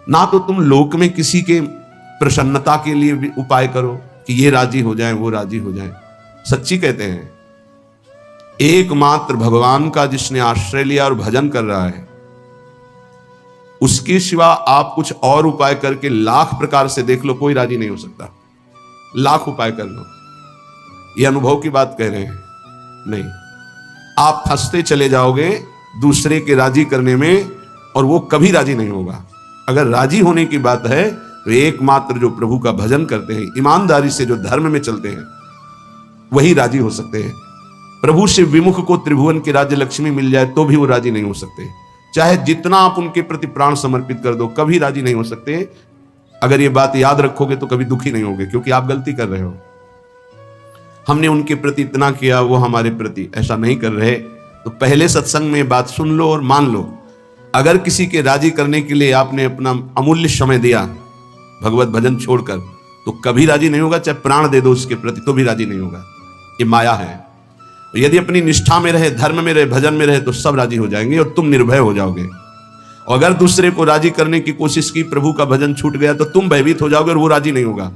ना तो तुम लोक में किसी के प्रसन्नता के लिए भी उपाय करो कि ये राजी हो जाए वो राजी हो जाए। सच्ची कहते हैं, एकमात्र भगवान का जिसने आश्रय लिया और भजन कर रहा है, उसके सिवा आप कुछ और उपाय करके लाख प्रकार से देख लो, कोई राजी नहीं हो सकता। लाख उपाय कर लो, ये अनुभव की बात कह रहे हैं, नहीं, आप फंसते चले जाओगे दूसरे के राजी करने में और वो कभी राजी नहीं होगा। अगर राजी होने की बात है तो एकमात्र जो प्रभु का भजन करते हैं, ईमानदारी से जो धर्म में चलते हैं, वही राजी हो सकते हैं। प्रभु से विमुख को त्रिभुवन की राज्य लक्ष्मी मिल जाए तो भी वो राजी नहीं हो सकते। चाहे जितना आप उनके प्रति प्राण समर्पित कर दो, कभी राजी नहीं हो सकते। अगर ये बात याद रखोगे तो कभी दुखी नहीं होगे, क्योंकि आप गलती कर रहे हो। हमने उनके प्रति इतना किया, वो हमारे प्रति ऐसा नहीं कर रहे। तो पहले सत्संग में बात सुन लो और मान लो। अगर किसी के राजी करने के लिए आपने अपना अमूल्य समय दिया भगवत भजन छोड़कर, तो कभी राजी नहीं होगा। चाहे प्राण दे दो उसके प्रति तो भी राजी नहीं होगा। ये माया है। यदि अपनी निष्ठा में रहे, धर्म में रहे, भजन में रहे, तो सब राजी हो जाएंगे और तुम निर्भय हो जाओगे। और अगर दूसरे को राजी करने की कोशिश की, प्रभु का भजन छूट गया, तो तुम भयभीत हो जाओगे और वो राजी नहीं होगा।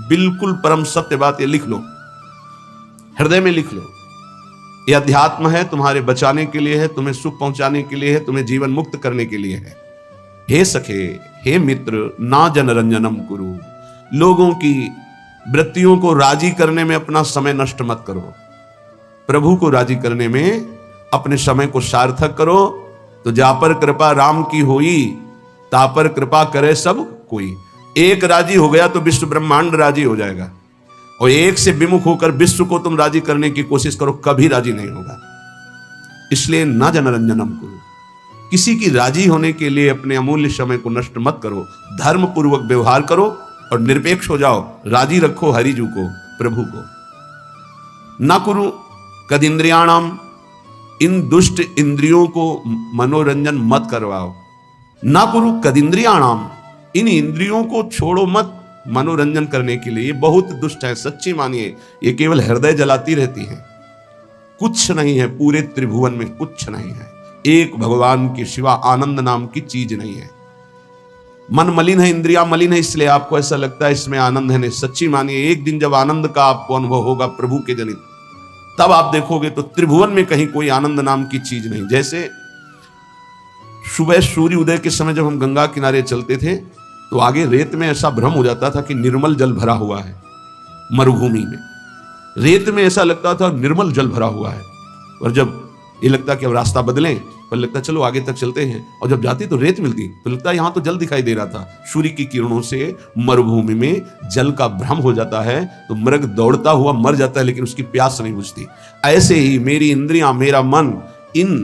बिल्कुल परम सत्य बात, ये लिख लो, हृदय में लिख लो। ये अध्यात्म है, तुम्हारे बचाने के लिए है, तुम्हें सुख पहुंचाने के लिए है, तुम्हें जीवन मुक्त करने के लिए है। हे सखे, हे मित्र, ना जनरंजनम कुरु। लोगों की वृत्तियों को राजी करने में अपना समय नष्ट मत करो। प्रभु को राजी करने में अपने समय को सार्थक करो। तो जा पर कृपा राम की होई, ता पर कृपा करे सब कोई। एक राजी हो गया तो विश्व ब्रह्मांड राजी हो जाएगा। और एक से विमुख होकर विश्व को तुम राजी करने की कोशिश करो, कभी राजी नहीं होगा। इसलिए न जनरंजनम करो। किसी की राजी होने के लिए अपने अमूल्य समय को नष्ट मत करो। धर्म पूर्वक व्यवहार करो और निरपेक्ष हो जाओ। राजी रखो हरिजू को, प्रभु को। न कुरु कदिंद्रियाणाम, इन दुष्ट इंद्रियों को मनोरंजन मत करवाओ। न कुरु कदिंद्रियाणाम, इन इंद्रियों को छोड़ो मत मनोरंजन करने के लिए। ये बहुत दुष्ट है, सच्ची मानिए। ये केवल हृदय जलाती रहती है, कुछ नहीं है। पूरे त्रिभुवन में कुछ नहीं है। एक भगवान के सिवा आनंद नाम की चीज नहीं है। मन मलिन है, इंद्रियां मलिन है, इसलिए आपको ऐसा लगता है इसमें आनंद है। नहीं, सच्ची मानिए, एक दिन जब आनंद का आपको अनुभव होगा प्रभु के जनित, तब आप देखोगे तो त्रिभुवन में कहीं कोई आनंद नाम की चीज नहीं। जैसे सुबह सूर्य उदय के समय जब हम गंगा किनारे चलते थे, तो आगे रेत में ऐसा भ्रम हो जाता था कि निर्मल जल भरा हुआ है। मरुभूमि में रेत में ऐसा लगता था निर्मल जल भरा हुआ है। और जब ये लगता कि अब रास्ता बदलें, पर लगता चलो आगे तक चलते हैं, और जब जाती तो रेत मिलती, तो लगता यहां तो जल दिखाई दे रहा था। सूर्य की किरणों से मरुभूमि में जल का भ्रम हो जाता है, तो मृग दौड़ता हुआ मर जाता है, लेकिन उसकी प्यास नहीं बुझती। ऐसे ही मेरी इंद्रियां, मेरा मन, इन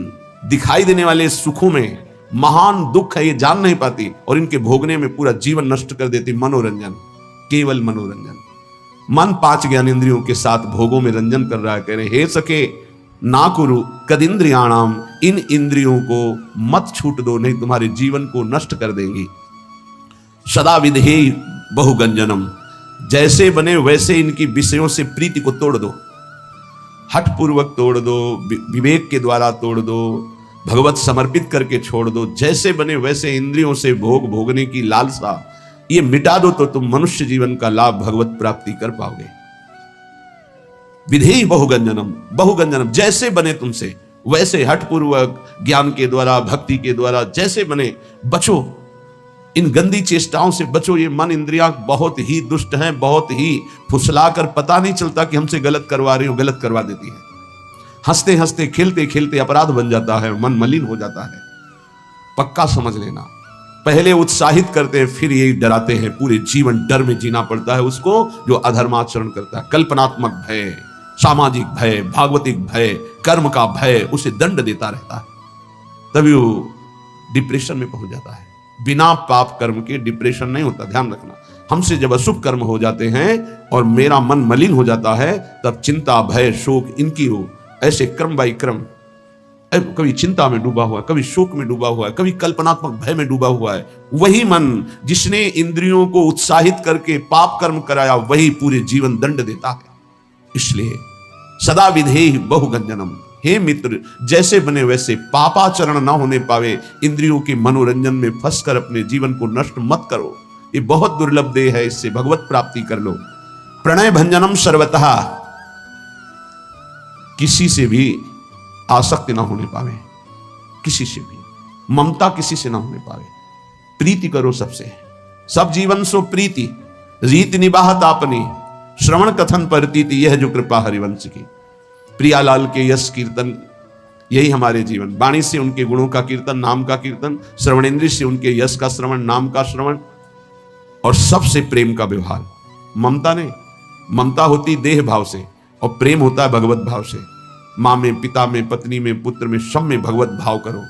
दिखाई देने वाले सुखों में महान दुख है, ये जान नहीं पाती, और इनके भोगने में पूरा जीवन नष्ट कर देती। मनोरंजन, केवल मनोरंजन। मन 5 ज्ञानेंद्रियों के साथ भोगों में रंजन कर रहा है। कह रहे, हे सके ना कुरु कदिंद्रियाणाम, इन इंद्रियों को मत छूट दो, नहीं तुम्हारे जीवन को नष्ट कर देंगी। सदा विधेय बहुगंजनम, जैसे बने वैसे इनकी विषयों से प्रीति को तोड़ दो। हठ पूर्वक तोड़ दो, विवेक के द्वारा तोड़ दो, भगवत समर्पित करके छोड़ दो। जैसे बने वैसे इंद्रियों से भोग भोगने की लालसा, ये मिटा दो, तो तुम मनुष्य जीवन का लाभ, भगवत प्राप्ति कर पाओगे। विधेय बहुगंजनम, बहुगंजनम, जैसे बने तुमसे वैसे, हठ पूर्वक, ज्ञान के द्वारा, भक्ति के द्वारा, जैसे बने बचो। इन गंदी चेष्टाओं से बचो। ये मन इंद्रियां बहुत ही दुष्ट हैं, बहुत ही फुसलाकर, पता नहीं चलता कि हमसे गलत करवा रही हो, गलत करवा देती है। हंसते हंसते, खेलते खेलते अपराध बन जाता है, मन मलिन हो जाता है। पक्का समझ लेना। पहले उत्साहित करते हैं, फिर यही डराते हैं। पूरे जीवन डर में जीना पड़ता है उसको जो अधर्माचरण करता है। कल्पनात्मक भय, सामाजिक भय, भागवतिक भय, कर्म का भय उसे दंड देता रहता है। तभी वो डिप्रेशन में पहुंच जाता है। बिना पाप कर्म के डिप्रेशन नहीं होता, ध्यान रखना। हमसे जब अशुभ कर्म हो जाते हैं और मेरा मन मलिन हो जाता है, तब चिंता, भय, शोक इनकी हो ऐसे क्रम बाई क्रम, कभी चिंता में डूबा हुआ है, कभी शोक में डूबा हुआ है, कभी कल्पनात्मक भय में डूबा हुआ है। वही मन जिसने इंद्रियों को उत्साहित करके पाप कर्म कराया, वही पूरे जीवन दंड देता है। इसलिए सदा विधेय बहुगंजनम, हे मित्र, जैसे बने वैसे पापाचरण न होने पावे, इंद्रियों के मनोरंजन में फंसकर अपने जीवन को नष्ट मत करो। ये बहुत दुर्लभ देह है, इससे भगवत प्राप्ति कर लो। प्रणय भंजनम सर्वतः, किसी से भी आसक्ति ना होने पावे, किसी से भी ममता किसी से ना होने पावे। प्रीति करो सबसे, सब जीवन सो प्रीति, रीति निबाहत आपनी, श्रवण कथन परतीति, यह जो कृपा हरिवंश की। प्रियालाल के यश कीर्तन, यही हमारे जीवन। वाणी से उनके गुणों का कीर्तन, नाम का कीर्तन, श्रवणेन्द्रिय से उनके यश का श्रवण, नाम का श्रवण, और सबसे प्रेम का व्यवहार। ममता नहीं, ममता होती देह भाव से और प्रेम होता है भगवत भाव से। माँ में, पिता में, पत्नी में, पुत्र में, सब में भगवत भाव करो।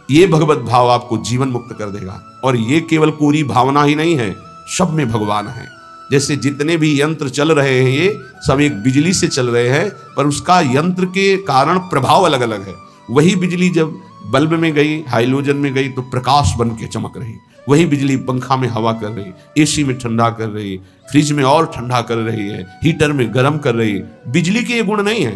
ये भगवत भाव आपको जीवन मुक्त कर देगा। और ये केवल कोरी भावना ही नहीं है, सब में भगवान है। जैसे जितने भी यंत्र चल रहे हैं ये सब एक बिजली से चल रहे हैं, पर उसका यंत्र के कारण प्रभाव अलग अलग है। वही बिजली जब बल्ब में गई, हाइड्रोजन में गई, तो प्रकाश बन के चमक रही। वही बिजली पंखा में हवा कर रही, एसी में ठंडा कर रही, फ्रिज में और ठंडा कर रही है, हीटर में गर्म कर रही। बिजली के ये गुण नहीं है,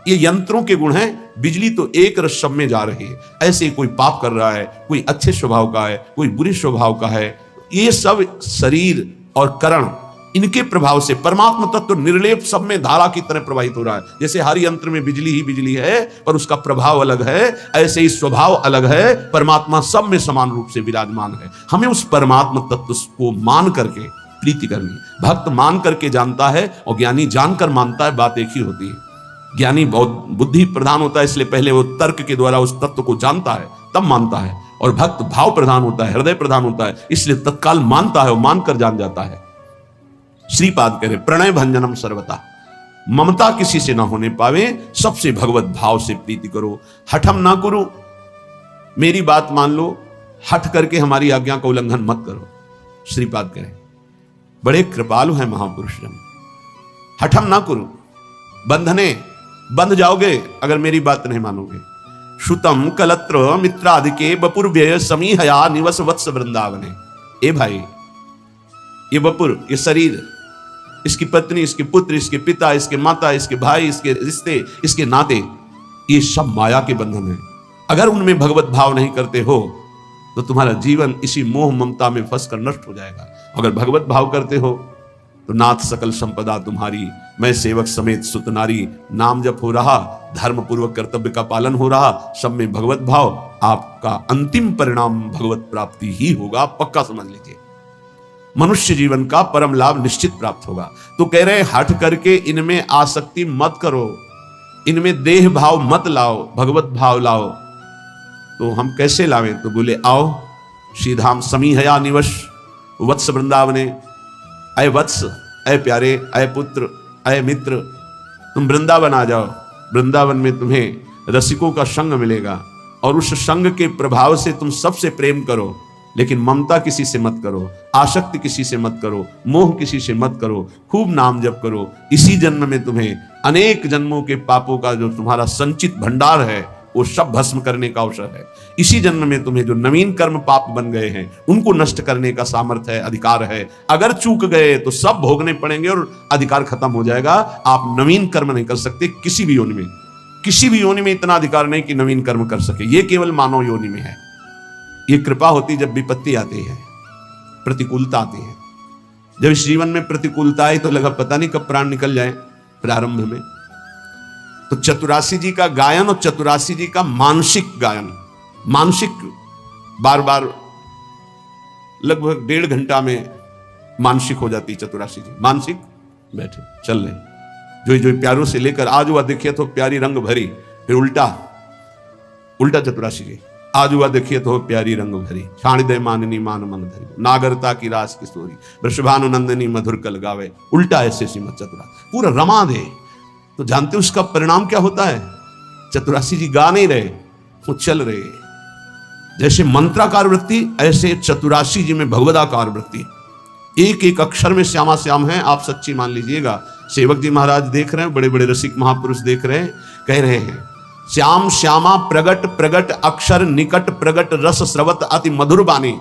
ये यंत्रों के गुण हैं। बिजली तो एक रस सब में जा रही है। ऐसे कोई पाप कर रहा है, कोई अच्छे स्वभाव का है, कोई बुरे स्वभाव का है, ये सब शरीर और करण, इनके प्रभाव से परमात्मा तत्व निर्लेप सब में धारा की तरह प्रवाहित हो रहा है। जैसे हर यंत्र में बिजली ही बिजली है, पर उसका प्रभाव अलग है, ऐसे ही स्वभाव अलग है। परमात्मा सब में समान रूप से विराजमान है। हमें उस परमात्मा तत्व को मान करके प्रीति करनी। भक्त मान करके जानता है और ज्ञानी जानकर मानता है, बात एक ही होती है। ज्ञानी बहुत बुद्धि प्रधान होता है, इसलिए पहले वो तर्क के द्वारा उस तत्व को जानता है, तब मानता है। और भक्त भाव प्रधान होता है, हृदय प्रधान होता है, इसलिए तत्काल मानता है और मानकर जान जाता है। श्रीपाद कह रहे प्रणय भंजनम सर्वता, ममता किसी से ना होने पावे, सबसे भगवत भाव से प्रीति करो। हठम ना करो, मेरी बात मान लो, हठ करके हमारी आज्ञा का उल्लंघन मत करो। श्रीपाद कह रहे बड़े कृपालु हैं महापुरुष जन। हठम ना करो, बंधने बंध जाओगे अगर मेरी बात नहीं मानोगे। श्रुतम कलत्र मित्रादिके बपुर्व्यय समीहया निवस वत्स वृंदावने। ए भाई, ये बपुर, ये शरीर, इसकी पत्नी, इसके पुत्र, इसके पिता, इसके माता, इसके भाई, इसके रिश्ते, इसके नाते, ये सब माया के बंधन है। अगर उनमें भगवत भाव नहीं करते हो तो तुम्हारा जीवन इसी मोह ममता में फंसकर नष्ट हो जाएगा। अगर भगवत भाव करते हो तो नाथ सकल संपदा तुम्हारी, मैं सेवक समेत सुत नारी। नाम जप हो रहा, धर्म पूर्वक कर्तव्य का पालन हो रहा, सब में भगवत भाव, आपका अंतिम परिणाम भगवत प्राप्ति ही होगा, पक्का समझ लीजिए। मनुष्य जीवन का परम लाभ निश्चित प्राप्त होगा। तो कह रहे हट करके इनमें आसक्ति मत करो, इनमें देह भाव मत लाओ, भगवत भाव लाओ। तो हम कैसे लावें? तो बोले आओ श्रीधाम समीहया निवश वत्स वृंदावने। अय वत्स, अय प्यारे, अय पुत्र, अय मित्र, तुम वृंदावन आ जाओ। वृंदावन में तुम्हें रसिकों का संग मिलेगा और उस संग के प्रभाव से तुम सबसे प्रेम करो, लेकिन ममता किसी से मत करो, आसक्ति किसी से मत करो, मोह किसी से मत करो। खूब नाम जप करो। इसी जन्म में तुम्हें अनेक जन्मों के पापों का जो तुम्हारा संचित भंडार है वो सब भस्म करने का अवसर है। इसी जन्म में तुम्हें जो नवीन कर्म पाप बन गए हैं उनको नष्ट करने का सामर्थ्य है, अधिकार है। अगर चूक गए तो सब भोगने पड़ेंगे और अधिकार खत्म हो जाएगा। आप नवीन कर्म नहीं कर सकते किसी भी योनि में। किसी भी योनि में इतना अधिकार नहीं कि नवीन कर्म कर सके, ये केवल मानव योनि में है। ये कृपा होती जब विपत्ति आती है, प्रतिकूलता आती है। जब इस जीवन में प्रतिकूलता आई तो लगा पता नहीं कब प्राण निकल जाए। प्रारंभ में तो चतुरासी जी का गायन और चतुरासी जी का मानसिक गायन, मानसिक बार बार लगभग 1.5 घंटा में मानसिक हो जाती चतुरासी जी। मानसिक बैठे चल रहे, जो प्यारों से लेकर आज हुआ देखिए तो प्यारी रंग भरी, फिर उल्टा चतुरासी जी, आज हुआ देखिए तो प्यारी रंग भरी, छाण दे माननी मान मन धरी, नागरता की रास किशोरी, वृषभानुनंदनी मधुर कल गावे। उल्टा ऐसे श्रीमद चतुरासी पूरा रमा दे। तो जानते उसका परिणाम क्या होता है? चतुरासी जी गा नहीं रहे, वो चल रहे। जैसे मंत्राकार वृत्ति ऐसे चतुरासी जी में भगवदाकार वृत्ति। एक एक अक्षर में श्यामा श्याम है, आप सच्ची मान लीजिएगा। सेवक जी महाराज देख रहे हैं, बड़े बड़े रसिक महापुरुष देख रहे हैं, कह रहे हैं श्याम श्यामा प्रगट प्रगट अक्षर निकट प्रगट रस स्रवत अति मधुर बानी।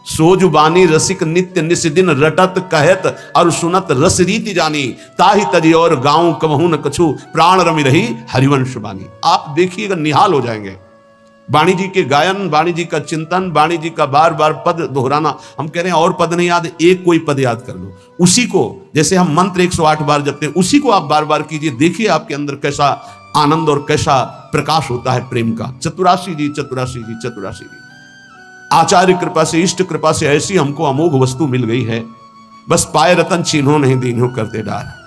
सोजुबानी रसिक नित्य निस दिन रटत कहत और सुनत रस रीति जानी, ताहि तजी और गाँव कबहू न कछु प्राण रमि रही हरिवंश बानी। आप देखिएगा, निहाल हो जाएंगे। वाणी जी के गायन, वाणी जी का चिंतन, वाणी जी का बार बार पद दोहराना। हम कह रहे हैं और पद नहीं याद, एक कोई पद याद कर लो, उसी को, जैसे हम मंत्र 108 बार जपते हैं, उसी को आप बार बार कीजिए। देखिए आपके अंदर कैसा आनंद और कैसा प्रकाश होता है प्रेम का। चतुराशी जी, चतुराशी जी, चतुराशी जी। आचार्य कृपा से, इष्ट कृपा से ऐसी हमको अमोघ वस्तु मिल गई है, बस पाए रतन चिन्हों नहीं दीन्हों करते डार।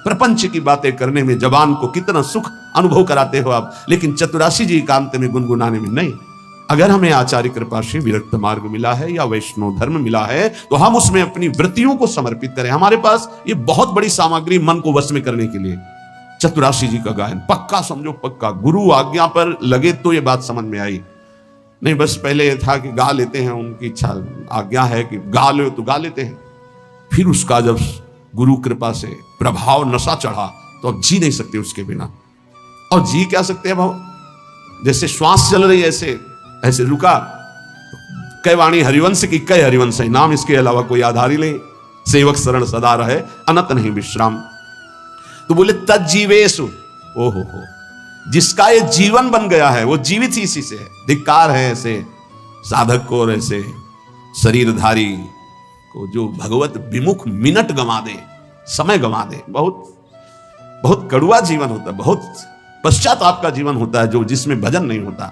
प्रपंच की बातें करने में जबान को कितना सुख अनुभव कराते हो आप, लेकिन चतुराशी जी एकांत में गुनगुनाने में नहीं। अगर हमें आचार्य कृपा से विरक्त मार्ग मिला है या वैष्णव धर्म मिला है, तो हम उसमें अपनी वृत्तियों को समर्पित करें। हमारे पास ये बहुत बड़ी सामग्री मन को वश में करने के लिए। चतुराशी जी का गायन पक्का समझो, पक्का। गुरु आज्ञा पर लगे तो ये बात समझ में आई, नहीं बस पहले ये था कि गा लेते हैं, उनकी इच्छा आज्ञा है कि गा लो तो गा लेते हैं। फिर उसका जब गुरु कृपा से प्रभाव नशा चढ़ा तो अब जी नहीं सकते उसके बिना। और जी क्या सकते हैं भाव, जैसे श्वास चल रही है ऐसे ऐसे रुका। कई वाणी हरिवंश की, कई हरिवंश है नाम, इसके अलावा कोई आधार ही नहीं। सेवक शरण सदा रहे, अनत नहीं विश्राम। तो बोले तज्जीवेशु, ओहो हो, जिसका ये जीवन बन गया है वो जीवित ही इसी से है। धिक्कार है ऐसे साधक को और ऐसे शरीरधारी को जो भगवत विमुख मिनट गंवा दे, समय गंवा दे। बहुत बहुत कड़ुआ जीवन होता है, बहुत पश्चाताप का जीवन होता है जो जिसमें भजन नहीं होता।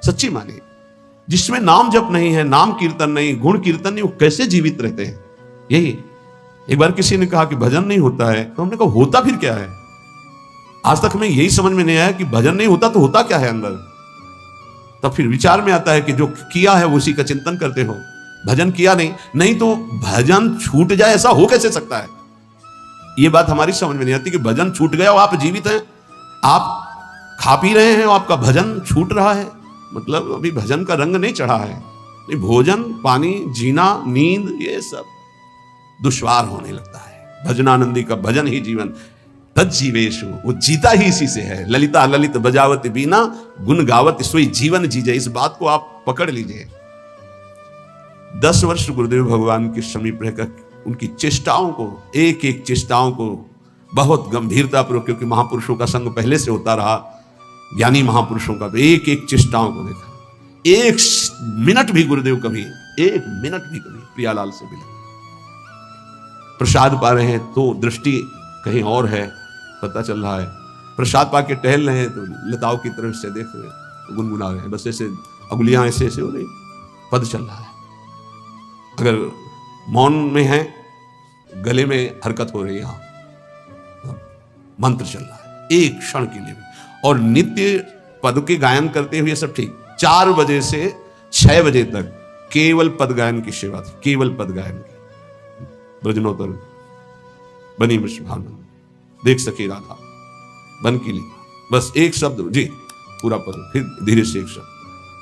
सच्ची मानिए, जिसमें नाम जप नहीं है, नाम कीर्तन नहीं, गुण कीर्तन नहीं, वो कैसे जीवित रहते हैं। यही एक बार किसी ने कहा कि भजन नहीं होता है, तो हमने कहा होता फिर क्या है। आज तक हमें यही समझ में नहीं आया कि भजन नहीं होता तो होता क्या है अंदर। तब फिर विचार में आता है कि जो किया है उसी का चिंतन करते हो। भजन किया नहीं तो भजन छूट जाए, ऐसा हो कैसे सकता है। ये बात हमारी समझ में नहीं आती कि भजन छूट गया और आप जीवित हैं, आप खा पी रहे हैं और आपका भजन छूट रहा है, मतलब अभी भजन का रंग नहीं चढ़ा है। नहीं, भोजन पानी, जीना, नींद, ये सब दुश्वार होने लगता है। भजनानंदी का भजन ही जीवन। तज्जीवेशु, वो जीता ही इसी से है। ललिता ललित बजावत बीना, गुण गावत सोई जीवन जीजे। इस बात को आप पकड़ लीजिए। 10 वर्ष गुरुदेव भगवान के समीप रहकर उनकी चेष्टाओं को, एक एक चेष्टाओं को बहुत गंभीरता पूर्वक, क्योंकि महापुरुषों का संग पहले से होता रहा, ज्ञानी महापुरुषों का, तो एक एक चेष्टाओं को देखा। एक मिनट भी गुरुदेव कभी, एक मिनट भी कभी प्रियालाल से मिले। प्रसाद पा रहे हैं तो दृष्टि कहीं और है, पता चल रहा है। प्रसाद पा के टहल रहे हैं तो लताओं की तरफ से देख रहे हैं, गुनगुना रहे हैं, बस ऐसे अंगुलियां ऐसे ऐसे हो रही, पद चल रहा है। अगर मौन में है, गले में हरकत हो रही है, मंत्र चल रहा है एक क्षण के लिए भी। और नित्य पद के गायन करते हुए सब ठीक। 4 बजे से 6 बजे तक केवल पद गायन की सेवा थी, केवल पद गायन की। ब्रजनोत्तर बनी भावना देख सके राधा बन की ली, बस एक शब्द जी, पूरा पद, फिर धीरे से एक शब्द।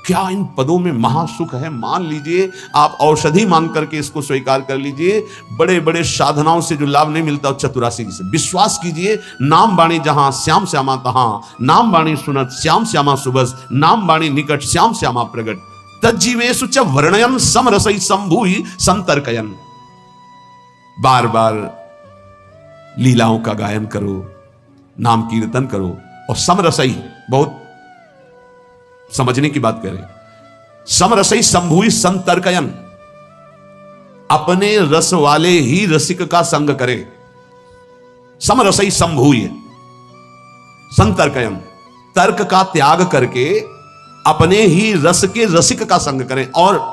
क्या इन पदों में महासुख है। मान लीजिए, आप औषधि मान करके इसको स्वीकार कर लीजिए। बड़े बड़े साधनाओं से जो लाभ नहीं मिलता, चतुराशी जी से विश्वास कीजिए। नाम बाणी जहां श्याम श्यामा तहां, नाम बाणी सुनत श्याम श्यामा सुबस, नाम बाणी निकट श्याम श्यामा प्रगट। तज्जीवेशु च वर्णयन समरसई संभूहि संतर्कयन। बार बार लीलाओं का गायन करो, नाम कीर्तन करो, और समरसई, बहुत समझने की बात करें, समरसई संभूहि संतर्कयन, अपने रस वाले ही रसिक का संग करे। समरसई संभूहि संतर्कयन, तर्क का त्याग करके अपने ही रस के रसिक का संग करें। और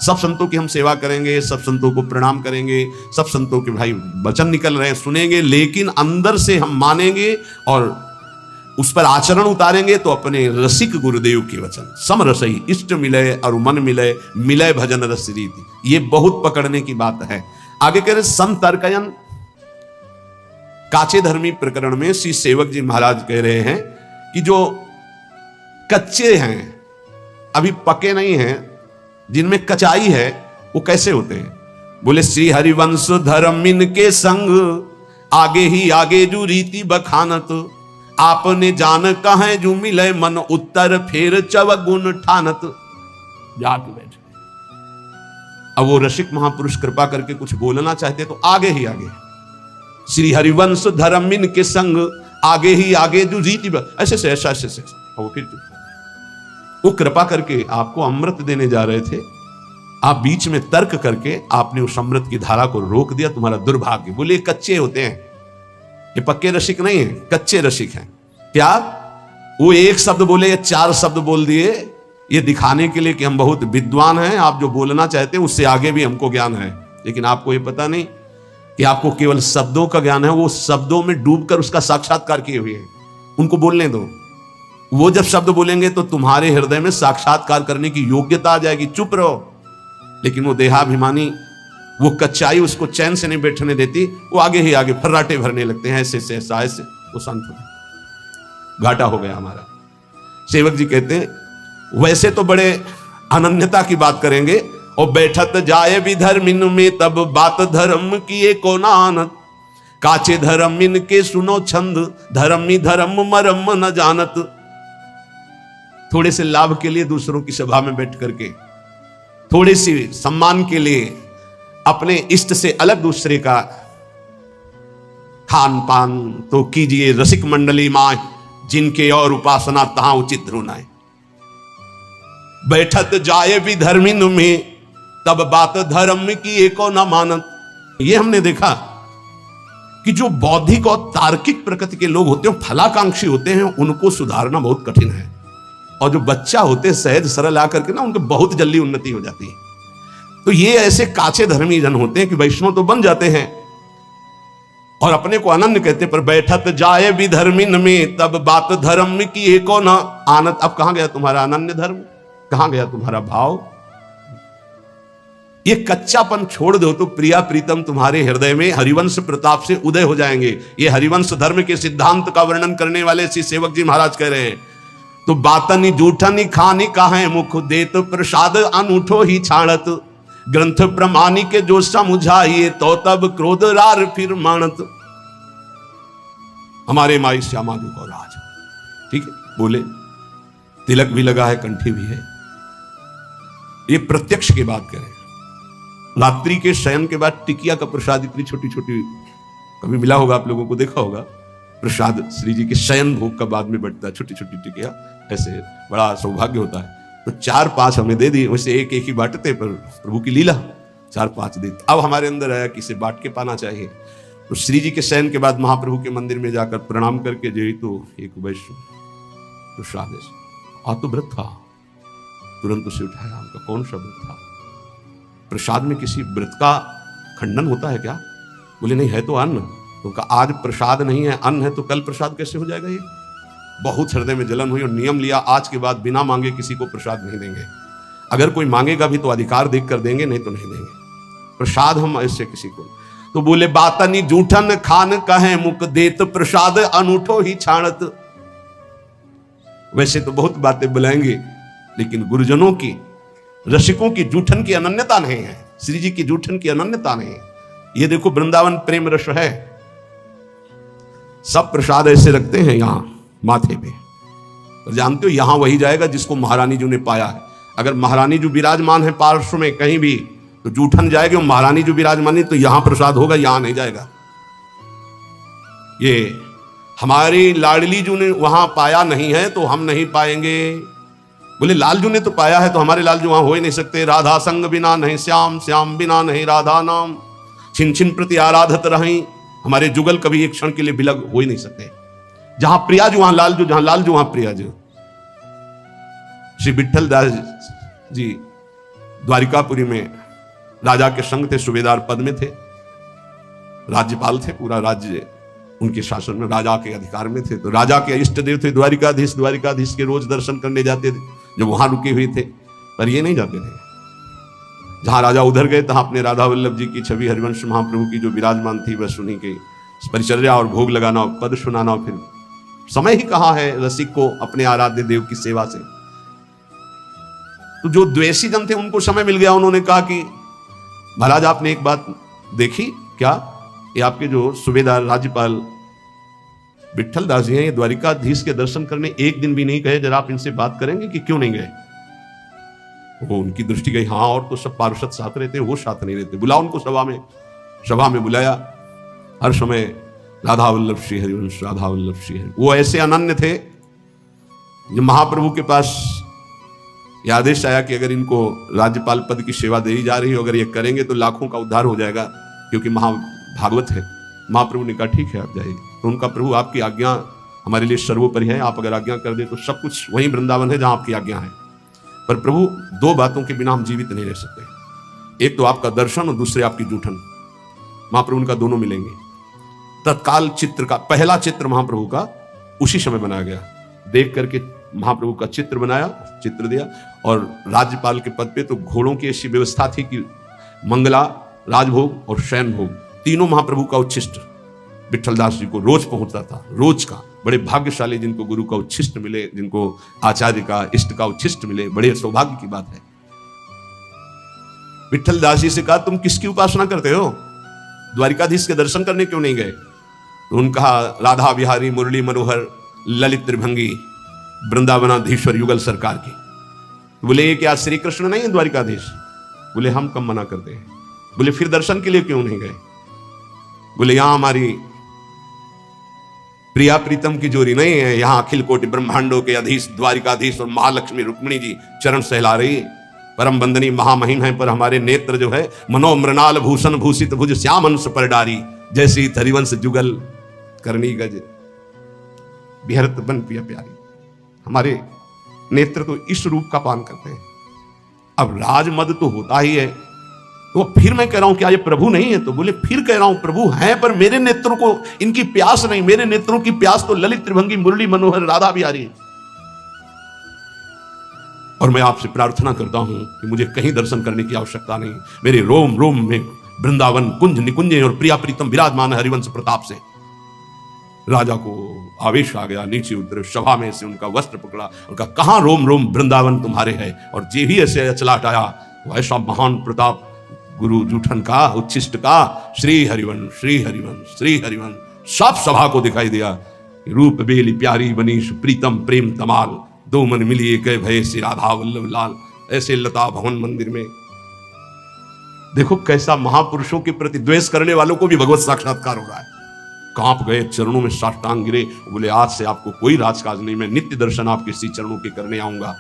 सब संतों की हम सेवा करेंगे, सब संतों को प्रणाम करेंगे, सब संतों के भाई वचन निकल रहे हैं सुनेंगे, लेकिन अंदर से हम मानेंगे और उस पर आचरण उतारेंगे तो अपने रसिक गुरुदेव के वचन। समरसई, इष्ट मिले और मन मिले, मिले भजन रस रीति। ये बहुत पकड़ने की बात है। आगे कह रहे संतर्कयन। काचे धर्मी प्रकरण में श्री सेवक जी महाराज कह रहे हैं कि जो कच्चे हैं, अभी पके नहीं हैं, जिनमें कचाई है, वो कैसे होते हैं। बोले श्री हरिवंश धर्मिन के संग, आगे ही आगे जो रीति बखानत, आपने जान कहें जो मिले मन उत्तर, फेर चव गुण ठानत। जाके बैठे अब वो रसिक महापुरुष कृपा करके कुछ बोलना चाहते तो आगे ही आगे, श्री हरिवंश धर्मिन के संग आगे ही आगे जो रीति ऐसे से ऐसा ऐसे वो फिर वो कृपा करके आपको अमृत देने जा रहे थे, आप बीच में तर्क करके आपने उस अमृत की धारा को रोक दिया, तुम्हारा दुर्भाग्य। बोले कच्चे होते हैं, ये पक्के रसिक नहीं है, कच्चे रसिक हैं। क्या वो एक शब्द बोले या 4 शब्द बोल दिए, ये दिखाने के लिए कि हम बहुत विद्वान हैं, आप जो बोलना चाहते हैं उससे आगे भी हमको ज्ञान है। लेकिन आपको ये पता नहीं कि आपको केवल शब्दों का ज्ञान है, वो शब्दों में डूबकर उसका साक्षात्कार किए हुए हैं। उनको बोलने दो, वो जब शब्द बोलेंगे तो तुम्हारे हृदय में साक्षात्कार करने की योग्यता आ जाएगी, चुप रहो। लेकिन वो देहाभिमानी, वो कच्चाई उसको चैन से नहीं बैठने देती, वो आगे ही आगे फर्राटे भरने लगते हैं, ऐसे से ऐसा ऐसे, वो शांत हो गया, घाटा हो गया हमारा। सेवक जी कहते हैं वैसे तो बड़े अनन्यता की बात करेंगे, और बैठत जाए भी धर्मिन में तब बात धर्म किए को नानत, काचे धर्मिन के सुनो छंद धर्मी धर्म मरम न जानत। थोड़े से लाभ के लिए दूसरों की सभा में बैठ करके, थोड़े से सम्मान के लिए अपने इष्ट से अलग दूसरे का खान पान तो कीजिए रसिक मंडली माय, जिनके और उपासना तहां उचित ध्रुनाए। बैठत जाए भी धर्मिन में तब बात धर्म की एको न मानत। ये हमने देखा कि जो बौद्धिक और तार्किक प्रकृति के लोग होते हैं, फलाकांक्षी होते हैं, उनको सुधारना बहुत कठिन है। और जो बच्चा होते हैं सहज सरल आकर के ना, उनके बहुत जल्दी उन्नति हो जाती है। तो ये ऐसे काचे धर्मी जन होते हैं कि वैष्णव तो बन जाते हैं और अपने को अनन्य कहते, पर बैठत जाए भी धर्मिन में तब बात धर्म की एको न आनत। अब कहां गया तुम्हारा अनन्य धर्म, कहां गया तुम्हारा भाव? ये कच्चापन छोड़ दो तो प्रिया प्रीतम तुम्हारे हृदय में हरिवंश प्रताप से उदय हो जाएंगे। ये हरिवंश धर्म के सिद्धांत का वर्णन करने वाले श्री सेवक जी महाराज कह रहे हैं, तो बातनी जूठनी खानी काहे मुख देत प्रसाद अनूठो ही छाड़त, ग्रंथ प्रमाणी के जो समझाइए तो तब क्रोध रार फिर मानत। हमारे माई श्यामा जी को राज, ठीक है, बोले तिलक भी लगा है, कंठी भी है। ये प्रत्यक्ष की बात करें, रात्रि के शयन के बाद टिकिया का प्रसाद इतनी छोटी छोटी, कभी मिला होगा आप लोगों को, देखा होगा प्रसाद श्री जी के शयन भोग का बाद में बढ़ता है, छोटी छोटी टिकिया, ऐसे बड़ा सौभाग्य होता है। तो 4-5 हमें दे दी, वैसे एक एक ही बांटते, पर प्रभु की लीला 4-5 दे। अब हमारे अंदर आया कि इसे बांट के पाना चाहिए। तो श्री जी के शयन के बाद महाप्रभु के मंदिर में जाकर प्रणाम करके जो तो एक वैष्णव प्रसाद आ तो व्रत था, तुरंत उसे उठाया, उनका कौन सा व्रत था? प्रसाद में किसी व्रत का खंडन होता है क्या? बोले नहीं, है तो अन्न। तो कहा आज प्रसाद नहीं है, अन्न है, तो कल प्रसाद कैसे हो जाएगा? ये बहुत हृदय में जलन हुई और नियम लिया, आज के बाद बिना मांगे किसी को प्रसाद नहीं देंगे। अगर कोई मांगेगा भी तो अधिकार देख कर देंगे, नहीं तो नहीं देंगे प्रसाद हम ऐसे किसी को। तो बोले बातनी जूठन खान कहे मुख देत प्रसाद अनूठो ही छाणत। वैसे तो बहुत बातें बुलाएंगे, लेकिन गुरुजनों की, रसिकों की जूठन की अनन्यता नहीं है, श्री जी की जूठन की अनन्यता नहीं है। ये देखो वृंदावन प्रेम रस है, सब प्रसाद ऐसे रखते हैं यहां माथे पे, और जानते हो यहां वही जाएगा जिसको महारानी जी ने पाया है। अगर महारानी जो विराजमान है पार्श्व में कहीं भी, तो जूठन जाएगी, और महारानी जो विराजमान है तो यहां प्रसाद होगा, यहां नहीं जाएगा। ये हमारी लाडली जी ने वहां पाया नहीं है तो हम नहीं पाएंगे। बोले लालजू ने तो पाया है, तो हमारे लालजू वहां हो ही नहीं सकते। राधा संग बिना नहीं श्याम, श्याम बिना नहीं राधा नाम, छिन छिन प्रति आराधत रही। हमारे जुगल कभी एक क्षण के लिए बिलग हो ही नहीं सकते। जहां प्रियाजू वहां लालजू, जहां लालजू वहां प्रियाजू। श्री विठल दास जी द्वारिकापुरी में राजा के संग थे, सूबेदार पद में थे, राज्यपाल थे, पूरा राज्य उनके शासन में राजा के अधिकार में थे। तो राजा के इष्ट देव थे द्वारिकाधीश, द्वारिकाधीश के रोज दर्शन करने जाते थे जो वहां रुके हुए थे, पर ये नहीं जाते थे। जहां राजा उधर गए तहां अपने राधा वल्लभ जी की छवि हरिवंश महाप्रभु की जो विराजमान थी बस उन्हीं के परिचर्या और भोग लगाना, पद सुनाना। फिर समय ही कहा है रसिक को अपने आराध्य देव की सेवा से। तो जो द्वेषी जन थे उनको समय मिल गया, उन्होंने कहा कि महाराज आपने एक बात देखी क्या, ये आपके जो सूबेदार राज्यपाल विठल दास जी हैं, ये द्वारिकाधीश के दर्शन करने एक दिन भी नहीं गए, जरा आप इनसे बात करेंगे कि क्यों नहीं गए। वो उनकी दृष्टि गई, हाँ और तो सब पार्षद साथ रहते हैं, वो साथ नहीं रहते, बुलाओ उनको सभा में बुलाया। हर समय राधा वल्लभ श्री हरिवंश, राधा वल्लभ श्री हरि। वो ऐसे अनन्य थे, जब महाप्रभु के पास यह आदेश आया कि अगर इनको राज्यपाल पद की सेवा दी जा रही हो, अगर ये करेंगे तो लाखों का उद्धार हो जाएगा, क्योंकि महाभागवत है। महाप्रभु ने कहा ठीक है आप जाइए। तो उनका प्रभु आपकी आज्ञा हमारे लिए सर्वोपरि है, आप अगर आज्ञा कर दे तो सब कुछ वही वृंदावन है जहां आपकी आज्ञा है। पर प्रभु दो बातों के बिना हम जीवित नहीं रह सकते, एक तो आपका दर्शन और दूसरे आपकी जूठन। महाप्रभु उनका दोनों मिलेंगे। तत्काल चित्र का पहला चित्र महाप्रभु का उसी समय बनाया गया। देख करके महाप्रभु का चित्र बनाया, चित्र दिया, और राज्यपाल के पद पे तो घोड़ों की ऐसी व्यवस्था थी कि मंगला, राजभोग और शयन भोग तीनों महाप्रभु का उच्छिष्ट विठलदास जी को रोज पहुंचता था, रोज का। बड़े भाग्यशाली जिनको गुरु का उच्छिष्ट मिले, जिनको आचार्य का इष्ट का उच्छिष्ट मिले, बड़े सौभाग्य की बात है। विठलदास जी से कहा तुम किसकी उपासना करते हो, द्वारिकाधीश के दर्शन करने क्यों नहीं गए? तो उन्होंने कहा राधा बिहारी मुरली मनोहर ललित त्रिभंगी वृंदावनाधीश्वर युगल सरकार की। तो बोले ये क्या श्री कृष्ण नहीं है द्वारिकाधीश? बोले हम कम मना करते हैं। बोले फिर दर्शन के लिए क्यों नहीं गए? बोले यहां हमारी प्रिया प्रीतम की जोड़ी नहीं है, यहां अखिल कोटि ब्रह्मांडों के अधीश द्वारिकाधीश और महालक्ष्मी रुक्मिणी जी चरण सहला रही, परम बंदनी महामहिम है, पर हमारे नेत्र जो है मनोमृणाल भूषण भूषित भुज श्याम अंश पर डारी, जैसी हरिवंश जुगल करनी गज बिहरत बन पिया प्यारी। हमारे नेत्र तो इस रूप का पान करते हैं। अब राजमद तो होता ही है, तो फिर मैं कह रहा हूं क्या ये प्रभु नहीं है? तो बोले फिर कह रहा हूं प्रभु हैं, पर मेरे नेत्रों को इनकी प्यास नहीं, मेरे नेत्रों की प्यास तो ललित त्रिभंगी मुरली मनोहर राधा बिहारी। और मैं आपसे प्रार्थना करता हूं कि मुझे कहीं दर्शन करने की आवश्यकता नहीं, मेरे रोम रोम में वृंदावन कुंज निकुंज और प्रिया प्रीतम विराजमान हरिवंश प्रताप से। राजा को आवेश आ गया, नीचे उतरे, सभा में से उनका वस्त्र पकड़ा, उनका कहां रोम रोम वृंदावन तुम्हारे है, और जे भी ऐसे अचलाट आया वो ऐसा महान प्रताप गुरु जूठन का उच्छिष्ट का श्री हरिवंश श्री हरिवंश श्री हरिवंश सब सभा को दिखाई दिया। रूप बेली प्यारी बनीश प्रीतम प्रेम तमाल, दो मन मिलिए कह भय श्री राधा वल्लभ लाल। ऐसे लता भवन मंदिर में देखो कैसा महापुरुषों के प्रति द्वेष करने वालों को भी भगवत साक्षात्कार हो रहा है। कांप गए, चरणों में साष्टांग गिरे, बोले आज से आपको कोई राजकाज नहीं, मैं नित्य दर्शन आपके श्री चरणों के करने आऊंगा।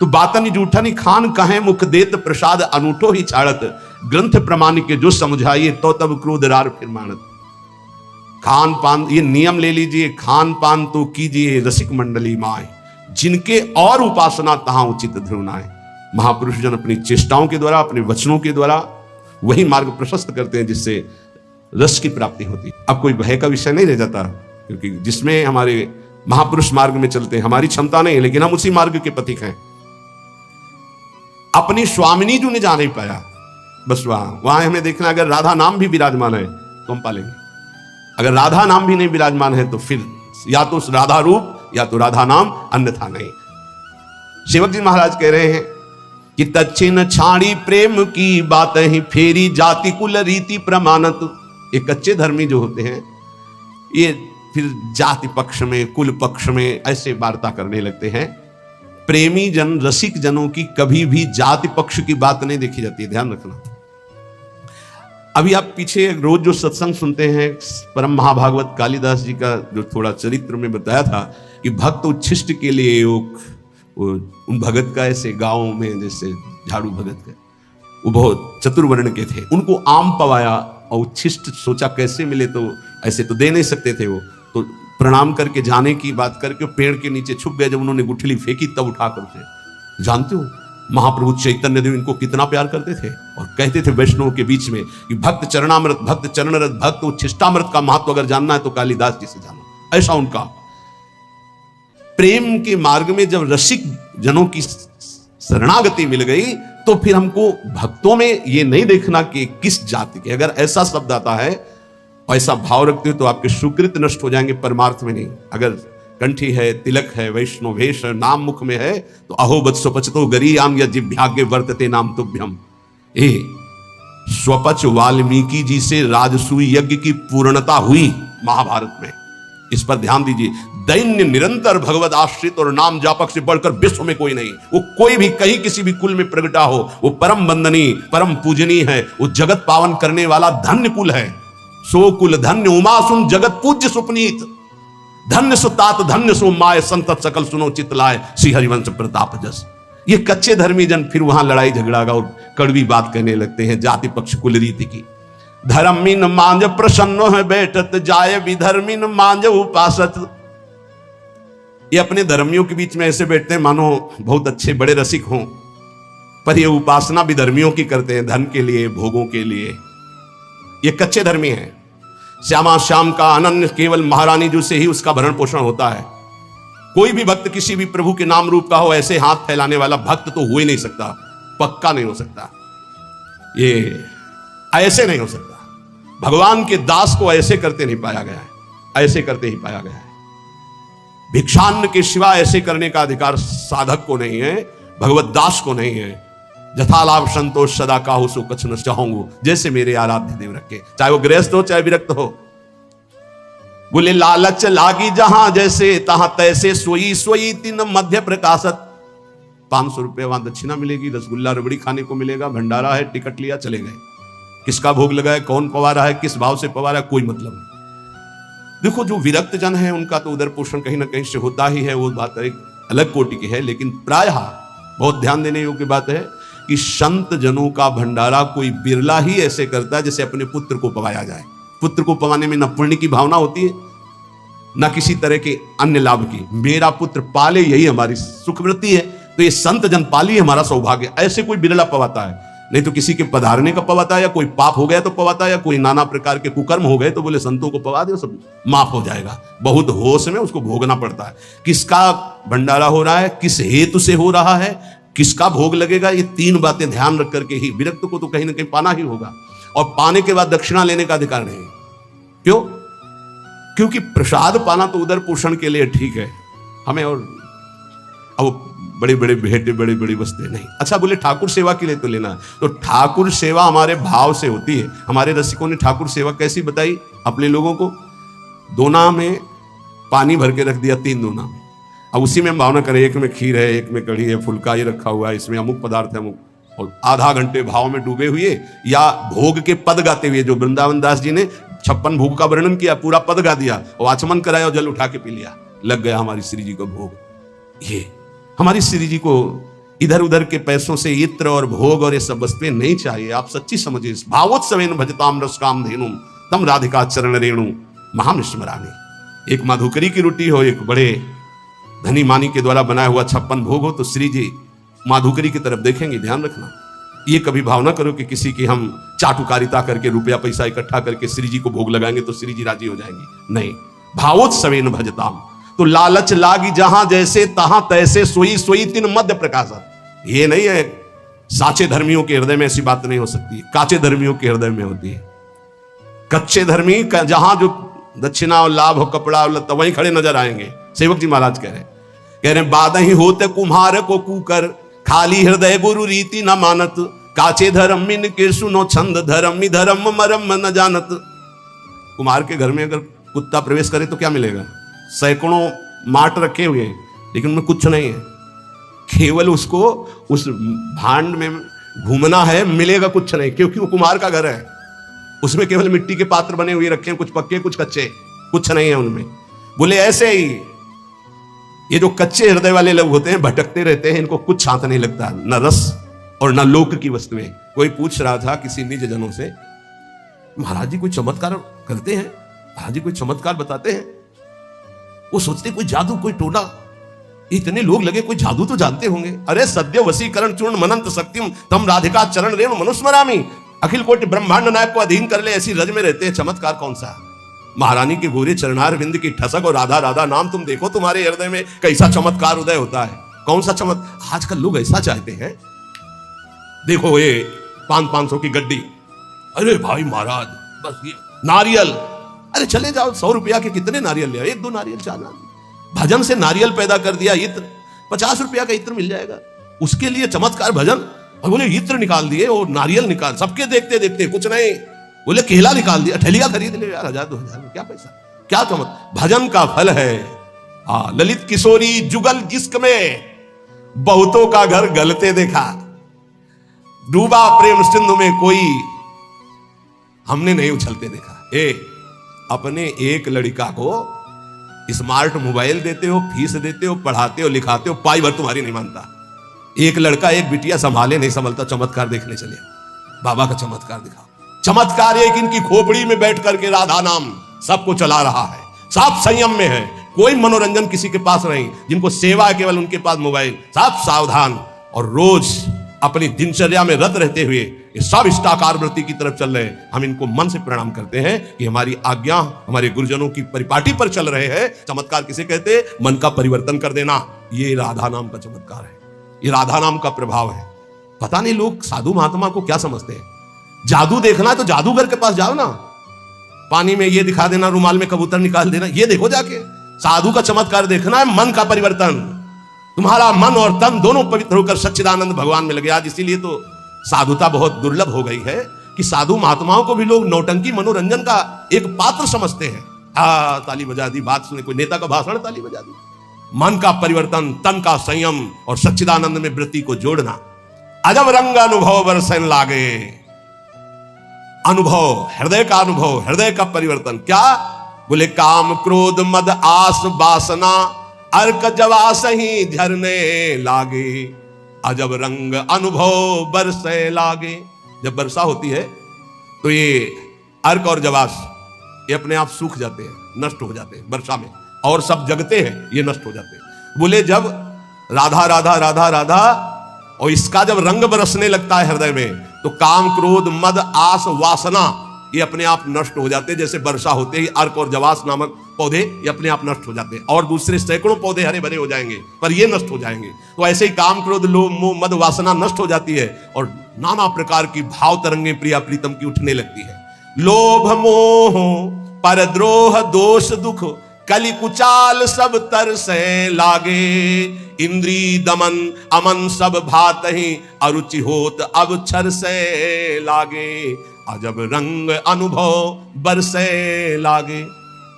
तो बातन जूठनी खान कहे मुख देत प्रसाद अनूठो ही छाड़त, ग्रंथ प्रमाण के जो समझाइए तो तब क्रोध रार फिर मानत। खान पान ये नियम ले लीजिए, खान पान तो कीजिए रसिक मंडली माए, जिनके और उपासना तहां उचित ध्रुवनाए। महापुरुष जन अपनी चेष्टाओं के द्वारा, अपने वचनों के द्वारा वही मार्ग प्रशस्त करते हैं जिससे रस की प्राप्ति होती है। अब कोई भय का विषय नहीं रह जाता, क्योंकि जिसमें हमारे महापुरुष मार्ग में चलते हैं, हमारी क्षमता नहीं है लेकिन हम उसी मार्ग के पथिक हैं। अपनी स्वामिनी जो ने जा नहीं पाया, बस वहां हमें देखना, अगर राधा नाम भी विराजमान है तो हम पालेंगे, अगर राधा नाम भी नहीं विराजमान है तो फिर या तो राधा रूप या तो राधा नाम, अन्यथा नहीं। सेवक जी महाराज कह रहे हैं कि तच्छिन छाड़ी प्रेम की बात ही फेरी जाति कुल रीति प्रमाणत। ये कच्चे धर्मी जो होते हैं ये फिर जाति पक्ष में कुल पक्ष में ऐसे वार्ता करने लगते हैं। प्रेमी जन रसिक जनों की कभी भी जाति पक्ष की बात नहीं देखी जाती है, ध्यान रखना। अभी आप पीछे रोज जो सत्संग सुनते हैं, परम महाभागवत कालिदास जी का जो थोड़ा चरित्र में बताया था कि भक्त उच्छिष्ट के लिए उन भगत का ऐसे गांव में जैसे झाड़ू भगत का, वो बहुत चतुर्वर्ण के थे, उनको आम पवाया और उच्छिष्ट सोचा कैसे मिले, तो ऐसे तो दे नहीं सकते थे वो, तो प्रणाम करके जाने की बात करके पेड़ के नीचे छुप गए। जब उन्होंने गुठली फेंकी तब उठाकर उसे, जानते हो महाप्रभु चैतन्य देव इनको कितना प्यार करते थे और कहते थे वैष्णव के बीच में कि भक्त चरणामृत, भक्त चरणरत, भक्त उच्छिष्टामृत का महत्व अगर जानना है तो कालिदास जी से जानो। ऐसा उनका प्रेम के मार्ग में जब रसिक जनों की शरणागति मिल गई तो फिर हमको भक्तों में ये नहीं देखना कि किस जाति के, अगर ऐसा शब्द आता है ऐसा भाव रखते हो तो आपके सुकृत नष्ट हो जाएंगे, परमार्थ में नहीं। अगर कंठी है, तिलक है, वैष्णव वेश है, नाम मुख में है तो अहो बत्सो पचतो गरीयाम या जिभ्याग्य वर्तते नाम तुभ्यम। स्वपच वाल्मीकि जी से राजसूय यज्ञ की पूर्णता हुई महाभारत में, इस पर ध्यान दीजिए। दैन्य निरंतर भगवत आश्रित और नाम जापक से बढ़कर विश्व में कोई नहीं। वो कोई भी कहीं किसी भी कुल में प्रगटा हो, वो परम वंदनीय परम पूजनीय है। वो जगत पावन करने वाला धन्य कुल है। सो कुल धन्य उमा सुन जगत पूज्य सुपनीत, धन्य सुतात धन्य सो माय संतत सकल सुनो चित लाए श्री हरिवंश प्रताप जस। ये कच्चे धर्मी जन फिर वहां लड़ाई झगड़ा और कड़वी बात कहने लगते हैं जाति पक्ष कुल रीति की। धर्मीन मांझ प्रसन्न है बैठत जाय विधर्मीन मांझ उपासत। ये अपने धर्मियों के बीच में ऐसे बैठते हैं मानो बहुत अच्छे बड़े रसिक हों, पर ये उपासना भी धर्मियों की करते हैं, धन के लिए भोगों के लिए। ये कच्चे धर्मी हैं। श्यामा श्याम का अनन्य केवल महारानी जो से ही उसका भरण पोषण होता है। कोई भी भक्त किसी भी प्रभु के नाम रूप का हो, ऐसे हाथ फैलाने वाला भक्त तो हो ही नहीं सकता, पक्का नहीं हो सकता। ये ऐसे नहीं हो सकता। भगवान के दास को ऐसे करते नहीं पाया गया है, ऐसे करते ही पाया गया है। भिक्षान्न के सिवा ऐसे करने का अधिकार साधक को नहीं है, भगवत दास को नहीं है। जथालाभ संतोष सदा काहू सो कछ न चाहूंगू, जैसे मेरे आराध्य देव रखे, चाहे वो गृहस्थ हो चाहे विरक्त हो। बोले लालच लागी जहां जैसे तहां तैसे सोई सोई तीन मध्य प्रकाशत। 500 रुपये वहां दक्षिणा मिलेगी, रसगुल्ला रबड़ी खाने को मिलेगा, भंडारा है, टिकट लिया चले गए। किसका भोग लगा है, कौन पवारा है, किस भाव से पवारा है, कोई मतलब नहीं। देखो जो विरक्त जन है उनका तो उदर पोषण कहीं ना कहीं से होता ही है, वो बात एक अलग कोटि की है। लेकिन प्रायः बहुत ध्यान देने योग्य बात है कि संत जनों का भंडारा कोई बिरला ही ऐसे करता है जैसे अपने पुत्र को पवाया जाए। पुत्र को पवाने में न पुण्य की भावना होती है न किसी तरह के अन्य लाभ की। मेरा पुत्र पाले यही हमारी सुखवृत्ति है, तो ये संत जन पाली हमारा सौभाग्य। ऐसे कोई बिरला पवाता है, नहीं तो किसी के पधारने का पवाता है, या कोई पाप हो गया तो पवाता है, या कोई नाना प्रकार के कुकर्म हो गए तो बोले संतों को पवा दो सब माफ हो जाएगा। बहुत होश में उसको भोगना पड़ता है। किसका भंडारा हो रहा है, किस हेतु से हो रहा है, किसका भोग लगेगा, ये 3 बातें ध्यान रख करके ही विरक्त को तो कहीं ना कहीं पाना ही होगा। और पाने के बाद दक्षिणा लेने का अधिकार नहीं। क्यों? क्योंकि प्रसाद पाना तो उदर पोषण के लिए ठीक है हमें, और अब बड़े बड़े भेंटे बड़ी बड़ी वस्तुएं नहीं। अच्छा बोले ठाकुर सेवा के लिए तो लेना है, तो ठाकुर सेवा हमारे भाव से होती है। हमारे रसिकों ने ठाकुर सेवा कैसी बताई अपने लोगों को? दोना में पानी भर के रख दिया, 3 दोना में। अब उसी में हम भावना करें, एक में खीर है, एक में कढ़ी है, फुल्का ये रखा हुआ है, इसमें अमुक पदार्थ है अमुक, और आधा घंटे भाव में डूबे हुए या भोग के पद गाते हुए, जो वृंदावन दास जी ने 56 भोग का वर्णन किया, पूरा पद गा दिया और आचमन कराया और जल उठा के पी लिया, लग गया हमारी श्री जी को भोग। ये हमारी श्री जी को इधर उधर के पैसों से इत्र और भोग और ये सब वस्तुएं नहीं चाहिए। आप सच्ची समझिए, भावोत्सवेन भजताम रसकाम धेनुम तम राधिका चरण रेणु महामिस्मरानी। एक माधुकरी की रोटी हो, एक बड़े धनी मानी के द्वारा बनाया हुआ 56 भोग हो, तो श्री जी माधुकरी की तरफ देखेंगे। ध्यान रखना, ये कभी भावना करो कि किसी की हम चाटुकारिता करके रुपया पैसा इकट्ठा करके श्री जी को भोग लगाएंगे तो श्री जी राजी हो जाएंगी। नहीं, भावोत्सवेन भजताम। तो लालच लागी जहां जैसे तहां तैसे सोई सोई तीन मध्य प्रकाशत। ये नहीं है साचे धर्मियों के हृदय में ऐसी बात नहीं हो सकती, काचे धर्मियों के हृदय में होती है। कच्चे धर्मी जहां जो दक्षिणा और लाभ और कपड़ा और लत्ता वहीं खड़े नजर आएंगे। सेवक जी महाराज कह रहे बादही होते कुम्हार को कूकर, खाली हृदय गुरु रीति न मानत, काचे धर्मिन के सुनो छंद धर्मी धर्म मरम न जानत। कुम्हार के घर में अगर कुत्ता प्रवेश करे तो क्या मिलेगा? सैकड़ों माट रखे हुए हैं लेकिन उनमें कुछ नहीं है, केवल उसको उस भांड में घूमना है, मिलेगा कुछ नहीं, क्योंकि वो कुम्हार का घर है। उसमें केवल मिट्टी के पात्र बने हुए रखे हैं, कुछ पक्के कुछ कच्चे, कुछ नहीं है उनमें। बोले ऐसे ही ये जो कच्चे हृदय वाले लोग होते हैं भटकते रहते हैं, इनको कुछ शांत नहीं लगता, न रस और न लोक की वस्तुएं। कोई पूछ रहा था किसी निज जनों से, महाराज जी कोई चमत्कार करते हैं, महाराज जी कोई चमत्कार बताते हैं? वो सोचते कोई जादू कोई टोना, इतने लोग लगे कोई जादू तो जानते होंगे। अरे सद्य वसीकरण चूर्ण मनंत शक्तिम तम राधिका चरण रेणु मनुस्मरामी। अखिल कोटि ब्रह्मांड नायक को अधीन कर ले, ऐसी रज में रहते हैं, चमत्कार कौन सा? महारानी के गोरे चरणार बिंद की ठसक और राधा राधा नाम तुम देखो, तुम्हारे हृदय में कैसा चमत्कार उदय होता है। कौन सा चमत्कार? आजकल लोग ऐसा चाहते हैं, देखो ये 500 की गड्डी, अरे भाई महाराज बस ये नारियल, अरे चले जाओ 100 रुपया के कितने नारियल ले, 1-2 नारियल चाहना, भजन से नारियल पैदा कर दिया, इत्र 50 रुपया का इत्र मिल जाएगा, उसके लिए चमत्कार भजन। और बोले इत्र निकाल दिए और नारियल निकाल, सबके देखते देखते कुछ नहीं, बोले केला निकाल दिया, ठेलिया खरीद ले यार 1000-2000 में, क्या पैसा, क्या भजन का फल है। ललित किशोरी जुगल जिस्क में बहुतों का घर गलते देखा, डूबा प्रेम सिंधु में कोई हमने नहीं उछलते देखा। अपने एक लड़का को स्मार्ट मोबाइल देते हो, फीस देते हो, पढ़ाते हो, लिखाते हो, पाई भर तुम्हारी नहीं मानता। एक लड़का एक बिटिया संभाले नहीं संभलता, चमत्कार देखने चले। बाबा का चमत्कार दिखाओ। चमत्कार एक इनकी खोपड़ी में बैठ करके राधा नाम सबको चला रहा है, सब संयम में है, कोई मनोरंजन किसी के पास नहीं, जिनको सेवा है केवल उनके पास मोबाइल, सब सावधान और रोज अपनी दिनचर्या में रत रहते हुए ये सब इष्टाकार वृत्ति की तरफ चल रहे हैं। हम इनको मन से प्रणाम करते हैं कि हमारी आज्ञा हमारे गुरुजनों की परिपाटी पर चल रहे हैं। चमत्कार किसे कहते हैं? मन का परिवर्तन कर देना, ये राधा नाम का चमत्कार है, ये राधा नाम का प्रभाव है। पता नहीं लोग साधु महात्मा को क्या समझते हैं। जादू देखना है तो जादूगर के पास जाओ ना, पानी में ये दिखा देना, रुमाल में कबूतर निकाल देना, ये देखो जाके। साधु का चमत्कार देखना है मन का परिवर्तन, तुम्हारा मन और तन दोनों पवित्र होकर सच्चिदानंद भगवान में लगे। आज इसीलिए तो साधुता बहुत दुर्लभ हो गई है कि साधु महात्माओं को भी लोग नौटंकी मनोरंजन का एक पात्र समझते हैं। ताली बजा दी, बात सुने, कोई नेता का भाषण, ताली बजा दी। मन का परिवर्तन, तन का संयम और सच्चिदानंद में वृत्ति को जोड़ना। अजब रंग अनुभव बरसन लागे, अनुभव, हृदय का अनुभव, हृदय का परिवर्तन। क्या बोले? काम क्रोध मद आस वासना अर्क जवास ही झरने लागे, अजब रंग अनुभव बरसे लागे। जब वर्षा होती है तो ये अर्क और जवास ये अपने आप सूख जाते हैं, नष्ट हो जाते हैं वर्षा में, और सब जगते हैं, ये नष्ट हो जाते हैं। बोले जब राधा राधा राधा राधा और इसका जब रंग बरसने लगता है हृदय में, तो काम क्रोध मद आस वासना ये अपने आप नष्ट हो जाते हैं। जैसे वर्षा होते ही अर्क और जवास नामक पौधे ये अपने आप नष्ट हो जाते हैं, और दूसरे सैकड़ों पौधे हरे भरे हो जाएंगे, पर ये नष्ट हो जाएंगे। तो ऐसे ही काम क्रोध लोभ मोह मद वासना नष्ट हो जाती है, और नाना प्रकार की भाव तरंगे प्रिया प्रीतम की उठने लगती है। लोभ मोह परद्रोह दोष दुख कलि कुचाल सब तरसे लागे, इंद्री दमन अमन सब भात ही अरुचि होत अब छर से लागे, अजब रंग अनुभव बरसे लागे।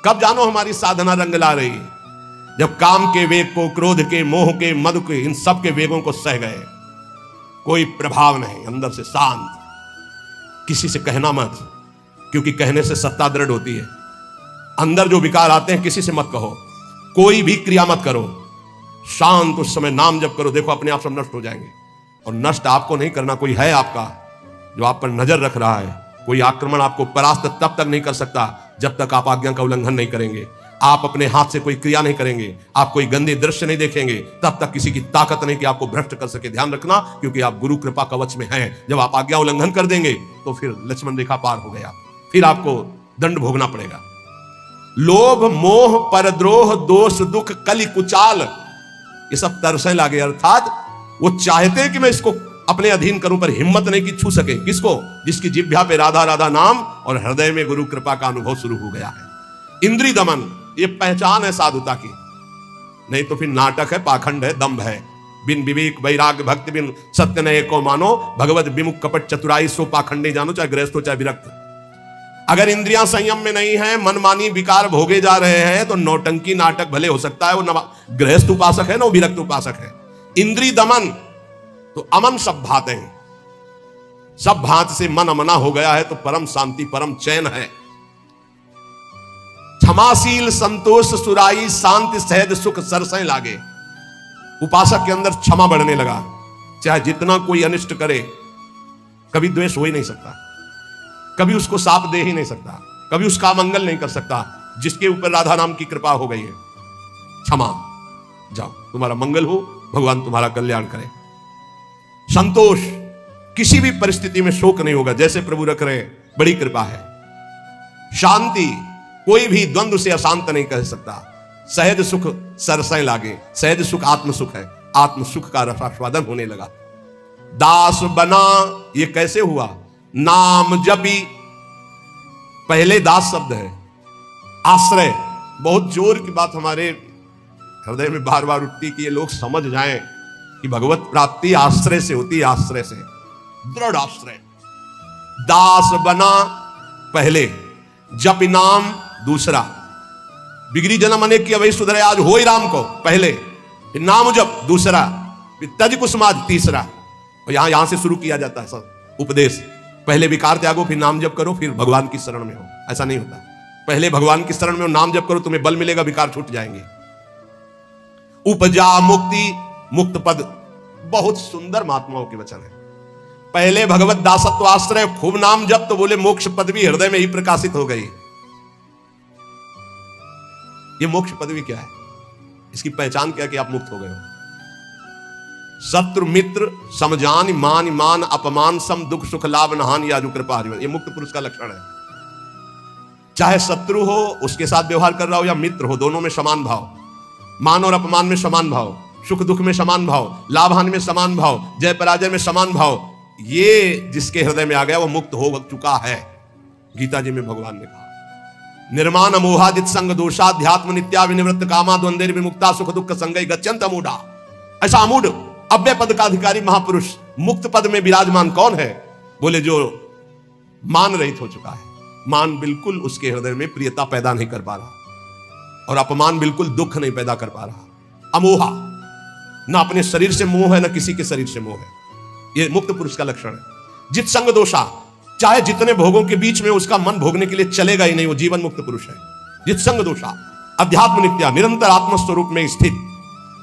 कब जानो हमारी साधना रंग ला रही है? जब काम के वेग को, क्रोध के, मोह के, मद के, इन सब के वेगों को सह गए, कोई प्रभाव नहीं, अंदर से शांत। किसी से कहना मत, क्योंकि कहने से सत्ता दृढ़ होती है। अंदर जो विकार आते हैं किसी से मत कहो, कोई भी क्रिया मत करो, शांत उस समय नाम जप करो, देखो अपने आप सब नष्ट हो जाएंगे। और नष्ट आपको नहीं करना, कोई है आपका जो आप पर नजर रख रहा है। कोई आक्रमण आपको परास्त तब तक नहीं कर सकता जब तक आप आज्ञा का उल्लंघन नहीं करेंगे। आप अपने हाथ से कोई क्रिया नहीं करेंगे, आप कोई गंदे दृश्य नहीं देखेंगे, तब तक किसी की ताकत नहीं कि आपको भ्रष्ट कर सके। ध्यान रखना, क्योंकि आप गुरु कृपा कवच में हैं। जब आप आज्ञा उल्लंघन कर देंगे तो फिर लक्ष्मण रेखा पार हो गया, फिर आपको दंड भोगना पड़ेगा। लोभ मोह परद्रोह दोष दुख कलि कुचाल ये सब तरसे लागे, अर्थात वो चाहते कि मैं इसको अपने अधीन करूं, पर हिम्मत नहीं कि छू सके। किसको? जिसकी जिह्वा पे राधा राधा नाम और हृदय में गुरु कृपा का अनुभव शुरू हो गया है। इंद्री दमन ये पहचान है साधुता की, नहीं तो फिर नाटक है, पाखंड है, दंभ है। बिन विवेक वैराग्य भक्ति बिन सत्य नये को मानो, भगवत विमुख कपट चतुराई सो पाखंडे जानो। चाहे गृहस्थ हो चाहे विरक्त, अगर इंद्रियां संयम में नहीं है, मनमानी विकार भोगे जा रहे हैं, तो नौटंकी नाटक भले हो सकता है, वो गृहस्थ उपासक है ना, वो विरक्त उपासक है। इंद्री दमन तो अमन सब भाते हैं, सब भात से मन अमना हो गया है तो परम शांति परम चैन है। क्षमाशील संतोष सुराई शांति सहज सुख सरसें लागे। उपासक के अंदर क्षमा बढ़ने लगा, चाहे जितना कोई अनिष्ट करे, कभी द्वेष हो ही नहीं सकता, कभी उसको साप दे ही नहीं सकता, कभी उसका मंगल नहीं कर सकता। जिसके ऊपर राधा नाम की कृपा हो गई है, क्षमा, जाओ तुम्हारा मंगल हो, भगवान तुम्हारा कल्याण करे। संतोष, किसी भी परिस्थिति में शोक नहीं होगा, जैसे प्रभु रख रहे, बड़ी कृपा है। शांति, कोई भी द्वंद्व से अशांत नहीं कह सकता। सहज सुख सरसें लागे, सहज सुख आत्म सुख है, आत्म सुख का रसास्वादन होने लगा। दास बना, ये कैसे हुआ? नाम जबी, पहले दास शब्द है। आश्रय, बहुत जोर की बात हमारे हृदय में बार बार उठती कि ये लोग समझ जाएं कि भगवत प्राप्ति आश्रय से होती है, आश्रय से, दृढ़ आश्रय। दास बना पहले, जप नाम दूसरा, बिगड़ी जन्म अनेक की अवै सुधरे आज हो ही राम को, पहले फिर नाम जप दूसरा, फिर तज कुसुमाद तीसरा। और यहां से शुरू किया जाता है सब उपदेश। पहले विकार त्यागो, फिर नाम जप करो, फिर भगवान की शरण में हो। ऐसा नहीं होता, पहले भगवान की शरण में हो, नाम जप करो, तुम्हें बल मिलेगा, विकार छूट जाएंगे। उपजा मुक्ति मुक्त पद, बहुत सुंदर महात्माओं के वचन है। पहले भगवत दासत्व आश्रय, खूब नाम जप, तो बोले मोक्ष पदवी हृदय में ही प्रकाशित हो गई। ये मोक्ष पदवी क्या है, इसकी पहचान क्या कि आप मुक्त हो गए हो। शत्रु मित्र समजान मान मान अपमान सम दुख सुख लाभ नहान या कृपा हरिवन, ये मुक्त पुरुष का लक्षण है। चाहे शत्रु हो उसके साथ व्यवहार कर रहा हो, या मित्र हो, दोनों में समान भाव, मान और अपमान में समान भाव, सुख दुख में समान भाव, लाभ हानि में समान भाव, जय पराजय में समान भाव, ये जिसके हृदय में आ गया वो मुक्त हो चुका है। गीता जी में भगवान ने कहा, निर्माण अमोहादित संग दोषाध्यात्म नित्या विनिवृत्त कामा द्वंद्वेर विमुक्ता सुख दुख संगय गच्छन्त अमूढ़ा। ऐसा अमूढ़ अव्यय पद का अधिकारी महापुरुष मुक्त पद में विराजमान कौन है? बोले जो मान रहित हो चुका है। मान बिल्कुल उसके हृदय में प्रियता पैदा नहीं कर पा रहा, और अपमान बिल्कुल दुख नहीं पैदा कर पा रहा। अमोहा, ना अपने शरीर से मोह है, ना किसी के शरीर से मोह है। यह मुक्त पुरुष का लक्षण है। जित संग दोषा, चाहे जितने भोगों के बीच में उसका मन भोगने के लिए चलेगा ही नहीं, वो जीवन मुक्त पुरुष है। जित संग दोषा अध्यात्म नित्या, निरंतर आत्मस्वरूप में स्थित,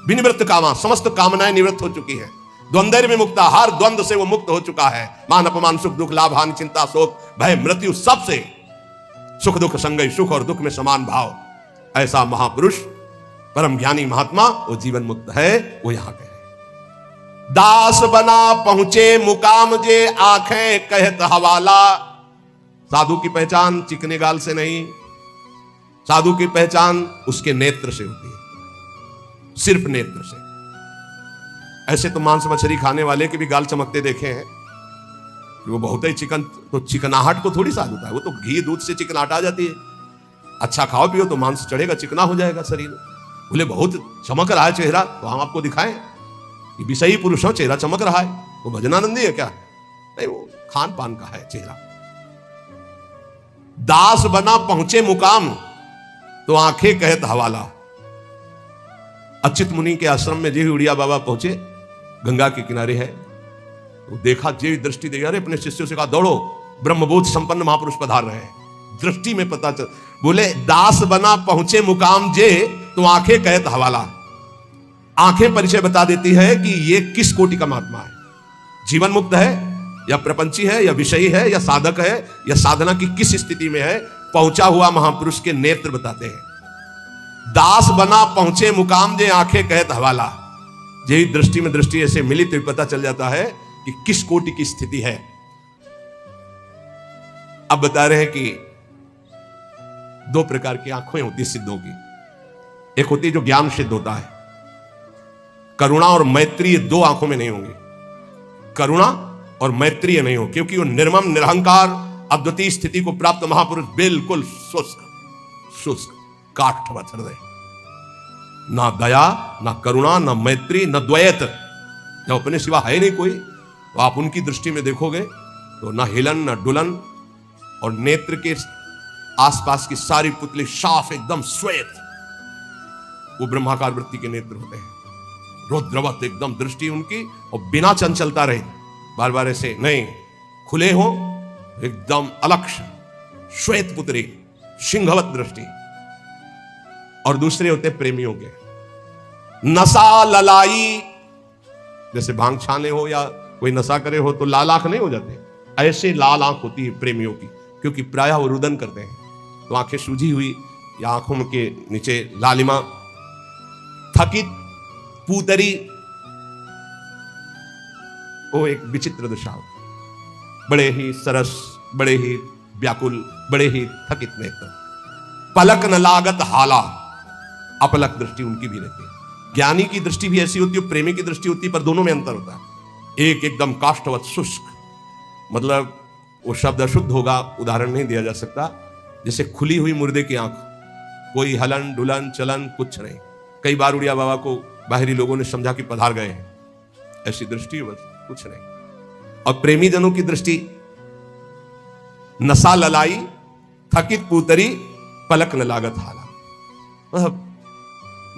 विनिवृत्त कामा, समस्त कामनाएं निवृत्त हो चुकी है। द्वंद्व में मुक्ता, हर द्वंद्व से वो मुक्त हो चुका है। मान अपमान सुख दुख लाभ हानि चिंता शोक भय मृत्यु, सबसे सुख दुख संगय, सुख और दुख में समान भाव। ऐसा महापुरुष परम ज्ञानी महात्मा वो जीवन मुक्त है। वो यहां गए, दास बना पहुंचे मुकाम जे आंखें कहत हवाला। साधु की पहचान चिकने गाल से नहीं, साधु की पहचान उसके नेत्र से होती है, सिर्फ नेत्र से। ऐसे तो मांस मछली खाने वाले के भी गाल चमकते देखे हैं, वो बहुत ही चिकन, तो चिकनाहट को थोड़ी साधुता है, वो तो घी दूध से चिकनाहट आ जाती है। अच्छा खाओ पियो तो मांस चढ़ेगा, चिकना हो जाएगा शरीर। बोले बहुत चमक रहा है चेहरा, तो हम आपको दिखाएं कि विषयी पुरुष हो, चेहरा चमक रहा है, वो भजनानंदी है क्या? नहीं, वो खान पान का है चेहरा। दास बना पहुंचे मुकाम तो आंखें कहत हवाला। अच्युत मुनि के आश्रम में जी उड़िया बाबा पहुंचे, गंगा के किनारे है, तो देखा, जे दृष्टि दे, अरे अपने शिष्यों से कहा दौड़ो, ब्रह्मबोध संपन्न महापुरुष पधार रहे हैं। दृष्टि में पता चल, बोले दास बना पहुंचे मुकाम जे तो आंखें कहत हवाला। आंखें परिचय बता देती है कि ये किस कोटि का महात्मा है, जीवन मुक्त है या प्रपंची है या विषयी है या साधक है या साधना की किस स्थिति में है। पहुंचा हुआ महापुरुष के नेत्र बताते हैं। दास बना पहुंचे मुकाम जे आंखें कहत हवाला। यही दृष्टि में दृष्टि ऐसे मिली तो पता चल जाता है कि किस कोटि की स्थिति है। अब बता रहे हैं कि दो प्रकार की आंखें होती सिद्धों की। एक होती है जो ज्ञान सिद्ध होता है, करुणा और मैत्री, दो आंखों में नहीं होंगे, करुणा और मैत्री नहीं हो, क्योंकि वो निर्मम निरहंकार अद्वितीय स्थिति को प्राप्त महापुरुष बिल्कुल शुष्क काठ हृदय, ना दया ना करुणा ना मैत्री ना द्वैत, जब अपने सिवा है नहीं कोई, तो आप उनकी दृष्टि में देखोगे तो ना हिलन ना डुलन, और नेत्र के आसपास की सारी पुतली साफ एकदम श्वेत, वो ब्रह्माकार वृत्ति के नेत्र होते हैं। रुद्रवत एकदम दृष्टि उनकी, और बिना चंचलता रहे, बार बार ऐसे नहीं, खुले हो एकदम अलक्ष श्वेत पुत्री, सिंहवत दृष्टि। और दूसरे होते प्रेमियों के, नशा ललाई, जैसे भांग छाने हो या कोई नशा करे हो तो लाल आंख नहीं हो जाते, ऐसे लाल आंख होती है प्रेमियों की, क्योंकि प्रायः वो रुदन करते हैं, तो आंखें सूजी हुई या आंखों के नीचे लालिमा। थकित पूतरी, वो एक विचित्र दशा, बड़े ही सरस, बड़े ही व्याकुल, बड़े ही थकित नेत्र। पलक न लागत हाला, अपलक दृष्टि उनकी भी रहती है। ज्ञानी की दृष्टि भी ऐसी होती है, प्रेमी की दृष्टि होती है, पर दोनों में अंतर होता है। एक एकदम काष्ठवत शुष्क, मतलब वो शब्द अशुद्ध होगा, उदाहरण नहीं दिया जा सकता, जैसे खुली हुई मुर्दे की आंख, कोई हलन डुलन चलन कुछ नहीं। कई बार उड़िया बाबा को बाहरी लोगों ने समझा कि पधार गए हैं, ऐसी दृष्टि बस कुछ नहीं। और प्रेमी जनों की दृष्टि नशा ललाई, थकित पूतरी, पलक न लागत हाला। मतलब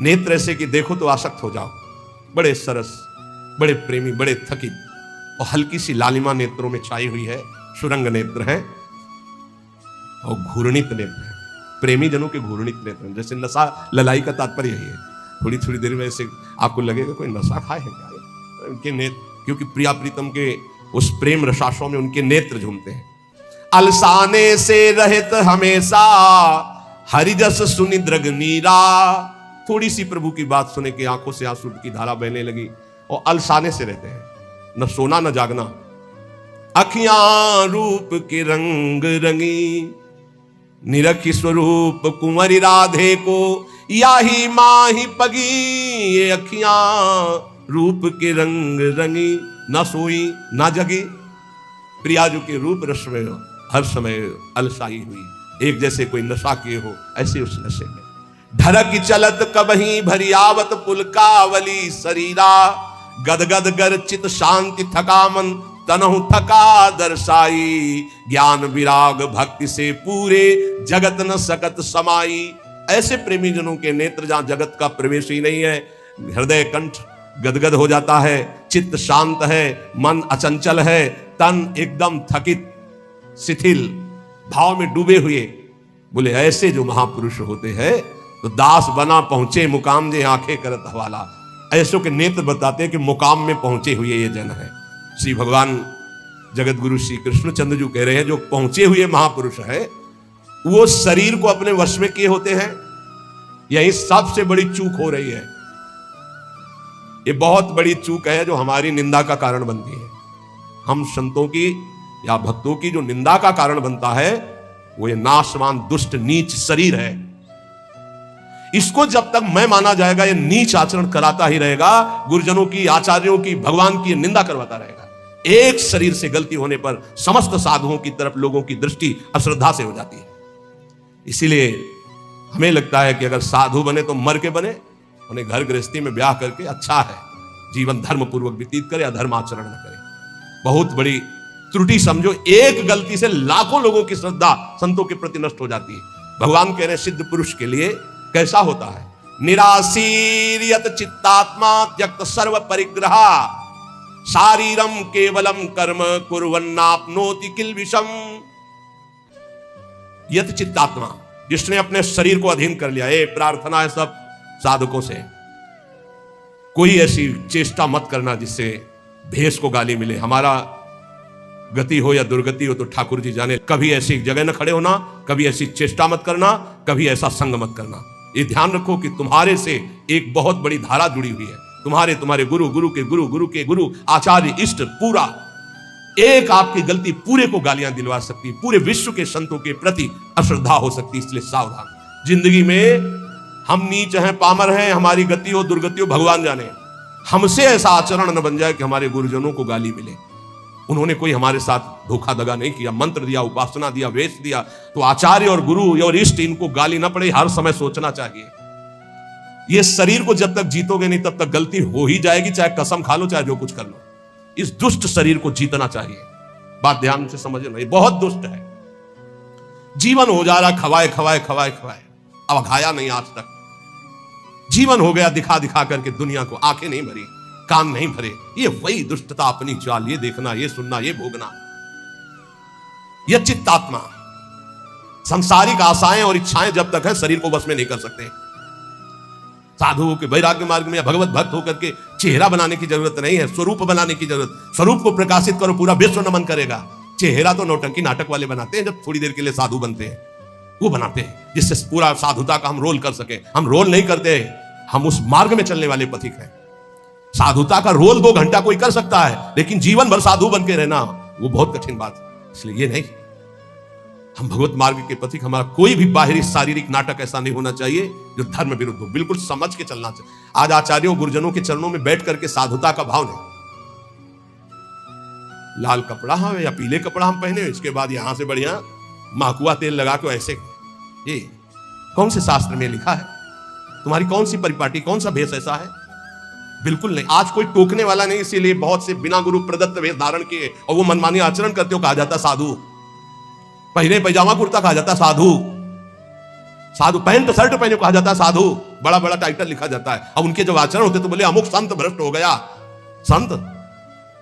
नेत्र ऐसे कि देखो तो आसक्त हो जाओ, बड़े सरस, बड़े प्रेमी, बड़े थकित, और हल्की सी लालिमा नेत्रों में छाई हुई है, सुरंग नेत्र है और घूर्णित नेत्र है, प्रेमी जनों के घूर्णित नेत्र। जैसे नशा ललाई का तात्पर्य यही है, थोड़ी थोड़ी देर में ऐसे आपको लगेगा कोई नशा खाए है क्या, उनके नेत्र, क्योंकि प्रिया प्रीतम के उस प्रेम रसाशों में उनके नेत्र झूमते हैं। अलसाने से रहित हमेशा हरिजस सुनि द्रग नीरा, थोड़ी सी प्रभु की बात सुने के आंखों से आंसू की धारा बहने लगी, और अलसाने से रहते हैं, न सोना न जागना। अखियां रूप के रंग रंगी, निरखी स्वरूप कुंवरी राधे को, याही माही पगी, ये अखियां रूप के रंग रंगी, न सोई न जगी। प्रियाजू के रूप रस में हर समय अलसाई हुई, एक जैसे कोई नशा किए हो ऐसे उस नशे में। ढरक चलत कबही भरियावत पुलकावली शरीरा, गदगद गर चित शांति थका मन, तनहु थका दर्शाई, ज्ञान विराग भक्ति से पूरे जगत न सकत समाई। ऐसे प्रेमी जनों के नेत्र जहां जगत का प्रवेश ही नहीं है, हृदय कंठ गदगद हो जाता है, चित्त शांत है, मन अचंचल है, तन एकदम थकित शिथिल भाव में डूबे हुए। बोले ऐसे जो महापुरुष होते हैं तो दास बना पहुंचे मुकाम जे आंखें करत हवाला, ऐसों के नेत्र बताते हैं कि मुकाम में पहुंचे हुए ये जन है। श्री भगवान जगत गुरु श्री कृष्णचंद्र जी कह रहे हैं जो पहुंचे हुए महापुरुष है वो शरीर को अपने वश में किए होते हैं। यही सबसे बड़ी चूक हो रही है, ये बहुत बड़ी चूक है जो हमारी निंदा का कारण बनती है। हम संतों की या भक्तों की जो निंदा का कारण बनता है वो ये नाशवान दुष्ट नीच शरीर है। इसको जब तक मैं माना जाएगा ये नीच आचरण कराता ही रहेगा, गुरुजनों की, आचार्यों की, भगवान की निंदा करवाता रहेगा। एक शरीर से गलती होने पर समस्त साधुओं की तरफ लोगों की दृष्टि अश्रद्धा से हो जाती है। इसीलिए हमें लगता है कि अगर साधु बने तो मर के बने, उन्हें घर गृहस्थी में ब्याह करके अच्छा है, जीवन धर्म पूर्वक व्यतीत करे, अधर्म आचरण न करे। बहुत बड़ी त्रुटि समझो, एक गलती से लाखों लोगों की श्रद्धा संतों के प्रति नष्ट हो जाती है। भगवान कह रहे हैं सिद्ध पुरुष के लिए कैसा होता है, निराशीर्यत चित्तात्मा त्यक्त सर्व परिग्रह, शारीरम केवलम कर्म कुर्वन्नाप्नोति किल विषम। यत चित्तात्मा, जिसने अपने शरीर को अधीन कर लिया। ये प्रार्थना है सब साधकों से, कोई ऐसी चेष्टा मत करना जिससे भेष को गाली मिले। हमारा गति हो या दुर्गति हो तो ठाकुर जी जाने। कभी ऐसी जगह न खड़े होना, कभी ऐसी चेष्टा मत करना, कभी ऐसा संग मत करना। ये ध्यान रखो कि तुम्हारे से एक बहुत बड़ी धारा जुड़ी हुई है, तुम्हारे गुरु, गुरु के गुरु, गुरु के गुरु, आचार्य, इष्ट, पूरा। एक आपकी गलती पूरे को गालियां दिलवा सकती, पूरे विश्व के संतों के प्रति अश्रद्धा हो सकती। इसलिए सावधान। जिंदगी में हम नीच हैं, पामर हैं, हमारी गति हो दुर्गति हो भगवान जाने, हमसे ऐसा आचरण न बन जाए कि हमारे गुरुजनों को गाली मिले। उन्होंने कोई हमारे साथ धोखा दगा नहीं किया, मंत्र दिया, उपासना दिया, वेश दिया, तो आचार्य और गुरु और इष्ट इनको गाली ना पड़े, हर समय सोचना चाहिए। ये शरीर को जब तक जीतोगे नहीं तब तक गलती हो ही जाएगी, चाहे कसम खा लो, चाहे जो कुछ कर लो। इस दुष्ट शरीर को जीतना चाहिए। बात ध्यान से समझना, ये बहुत दुष्ट है। जीवन हो जा रहा खवाए खवाए खवाए खवाए, अब खाया नहीं आज तक। जीवन हो गया दिखा दिखा करके दुनिया को, आंखें नहीं भरी, कान नहीं भरे। ये वही दुष्टता, अपनी चाल, ये देखना, ये सुनना, ये भोगना। यह चित्तात्मा सांसारिक आशाएं और इच्छाएं जब तक है शरीर को बस में नहीं कर सकते। साधुओं के वैराग्य मार्ग में या भगवत भक्त होकर के चेहरा बनाने की जरूरत नहीं है, स्वरूप बनाने की जरूरत। स्वरूप को प्रकाशित करो, पूरा विश्व नमन करेगा। चेहरा तो नौटंकी नाटक वाले बनाते हैं, जब थोड़ी देर के लिए साधु बनते हैं वो बनाते हैं, जिससे पूरा साधुता का हम रोल कर सके। हम रोल नहीं करते, हम उस मार्ग में चलने वाले पथिक हैं। साधुता का रोल 2 घंटा कोई कर सकता है, लेकिन जीवन भर साधु बन के रहना वो बहुत कठिन बात है। इसलिए ये नहीं, हम भगवत मार्ग के पथिक। हमारा कोई भी बाहरी शारीरिक नाटक ऐसा नहीं होना चाहिए जो धर्म विरुद्ध हो, बिल्कुल समझ के चलना चाहिए। आज आचार्यों गुरुजनों के चरणों में बैठ करके साधुता का भाव नहीं। लाल कपड़ा हम या पीले कपड़ा हम पहने, इसके बाद यहां से बढ़िया माकुआ तेल लगा के ऐसे, ये कौन से शास्त्र में लिखा है? तुम्हारी कौन सी परिपाटी, कौन सा भेष ऐसा है? बिल्कुल नहीं। आज कोई टोकने वाला नहीं, इसीलिए बहुत से बिना गुरु प्रदत्त वेश धारण किए और वो मनमानी आचरण करते हो, कहा जाता साधु। पहले पैजामा कुर्ता कहा जाता साधु। साधु पैंट शर्ट पहने कहा जाता है साधु, बड़ा बड़ा टाइटल लिखा जाता है। अब उनके जब आचरण होते तो बोले अमुक संत भ्रष्ट हो गया।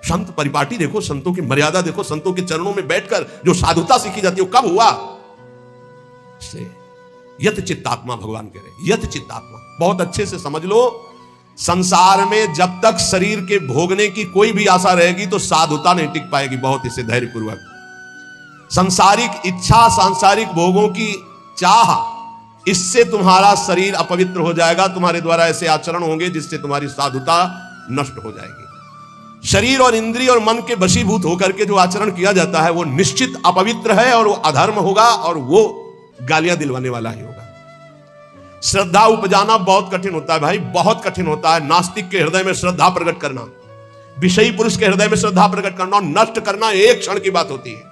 संत परिपाटी देखो, संतों की मर्यादा देखो, संतों के चरणों में बैठकर जो साधुता सीखी जाती है वो कब हुआ? यत चित्तात्मा भगवान कह रहे, यत चित्तात्मा। बहुत अच्छे से समझ लो, संसार में जब तक शरीर के भोगने की कोई भी आशा रहेगी तो साधुता नहीं टिक पाएगी। बहुत इसे धैर्यपूर्वक, सांसारिक इच्छा, सांसारिक भोगों की चाह, इससे तुम्हारा शरीर अपवित्र हो जाएगा। तुम्हारे द्वारा ऐसे आचरण होंगे जिससे तुम्हारी साधुता नष्ट हो जाएगी। शरीर और इंद्रिय और मन के वशीभूत होकर के जो आचरण किया जाता है वो निश्चित अपवित्र है और वो अधर्म होगा और वो गालियां दिलवाने वाला ही होगा। श्रद्धा उपजाना बहुत कठिन होता है भाई, बहुत कठिन होता है। नास्तिक के हृदय में श्रद्धा प्रकट करना, विषयी पुरुष के हृदय में श्रद्धा प्रकट करना और नष्ट करना एक क्षण की बात होती है।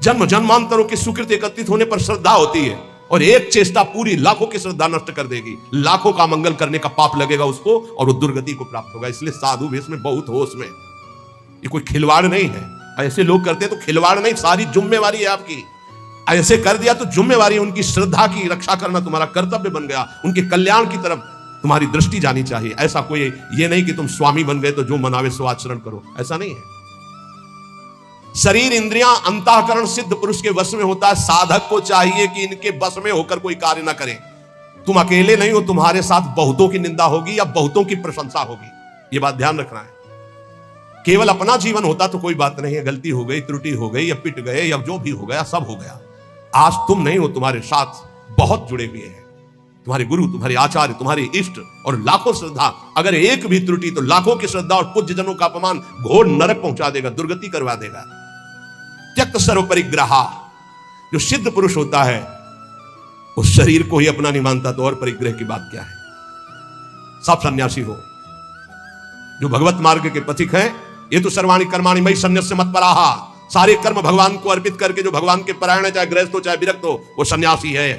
जन्म जन्मांतरों की सुकृत एकत्रित होने पर श्रद्धा होती है और एक चेष्टा पूरी लाखों की श्रद्धा नष्ट कर देगी। लाखों का मंगल करने का पाप लगेगा उसको और वो दुर्गति को प्राप्त होगा। इसलिए साधु वेश में बहुत होश में, ये कोई खिलवाड़ नहीं है। ऐसे लोग करते तो खिलवाड़ नहीं, सारी जिम्मेवारी है आपकी। ऐसे कर दिया तो जिम्मेवारी, उनकी श्रद्धा की रक्षा करना तुम्हारा कर्तव्य बन गया। उनके कल्याण की तरफ तुम्हारी दृष्टि जानी चाहिए। ऐसा कोई ये नहीं कि तुम स्वामी बन गए तो जो मनावे सो आचरण करो, ऐसा नहीं है। शरीर इंद्रियां अंतःकरण सिद्ध पुरुष के वश में होता है। साधक को चाहिए कि इनके वश में होकर कोई कार्य ना करे। तुम अकेले नहीं हो, तुम्हारे साथ बहुतों की निंदा होगी या बहुतों की प्रशंसा होगी, ये बात ध्यान रखना है। केवल अपना जीवन होता तो कोई बात नहीं है, गलती हो गई, त्रुटि हो गई या पिट गए या जो भी हो गया सब हो गया। आज तुम नहीं हो, तुम्हारे साथ बहुत जुड़े हुए हैं, तुम्हारे गुरु, तुम्हारे आचार्य, तुम्हारे इष्ट और लाखों श्रद्धा। अगर एक भी त्रुटि तो लाखों की श्रद्धा और पूज्य जनों का अपमान घोर नरक पहुंचा देगा, दुर्गति करवा देगा। त्यक्त सर्व परिग्रहा, जो सिद्ध पुरुष होता है उस शरीर को ही अपना नहीं मानता तो और परिग्रह की बात क्या है। सब सन्यासी हो जो भगवत मार्ग के पथिक हैं, ये तो सर्वाणि कर्माणि मयि सन्न्यस्य मत्पराः, सारे कर्म भगवान को अर्पित करके जो भगवान के परायण है, चाहे गृहस्थ हो चाहे विरक्त हो, वो सन्यासी है।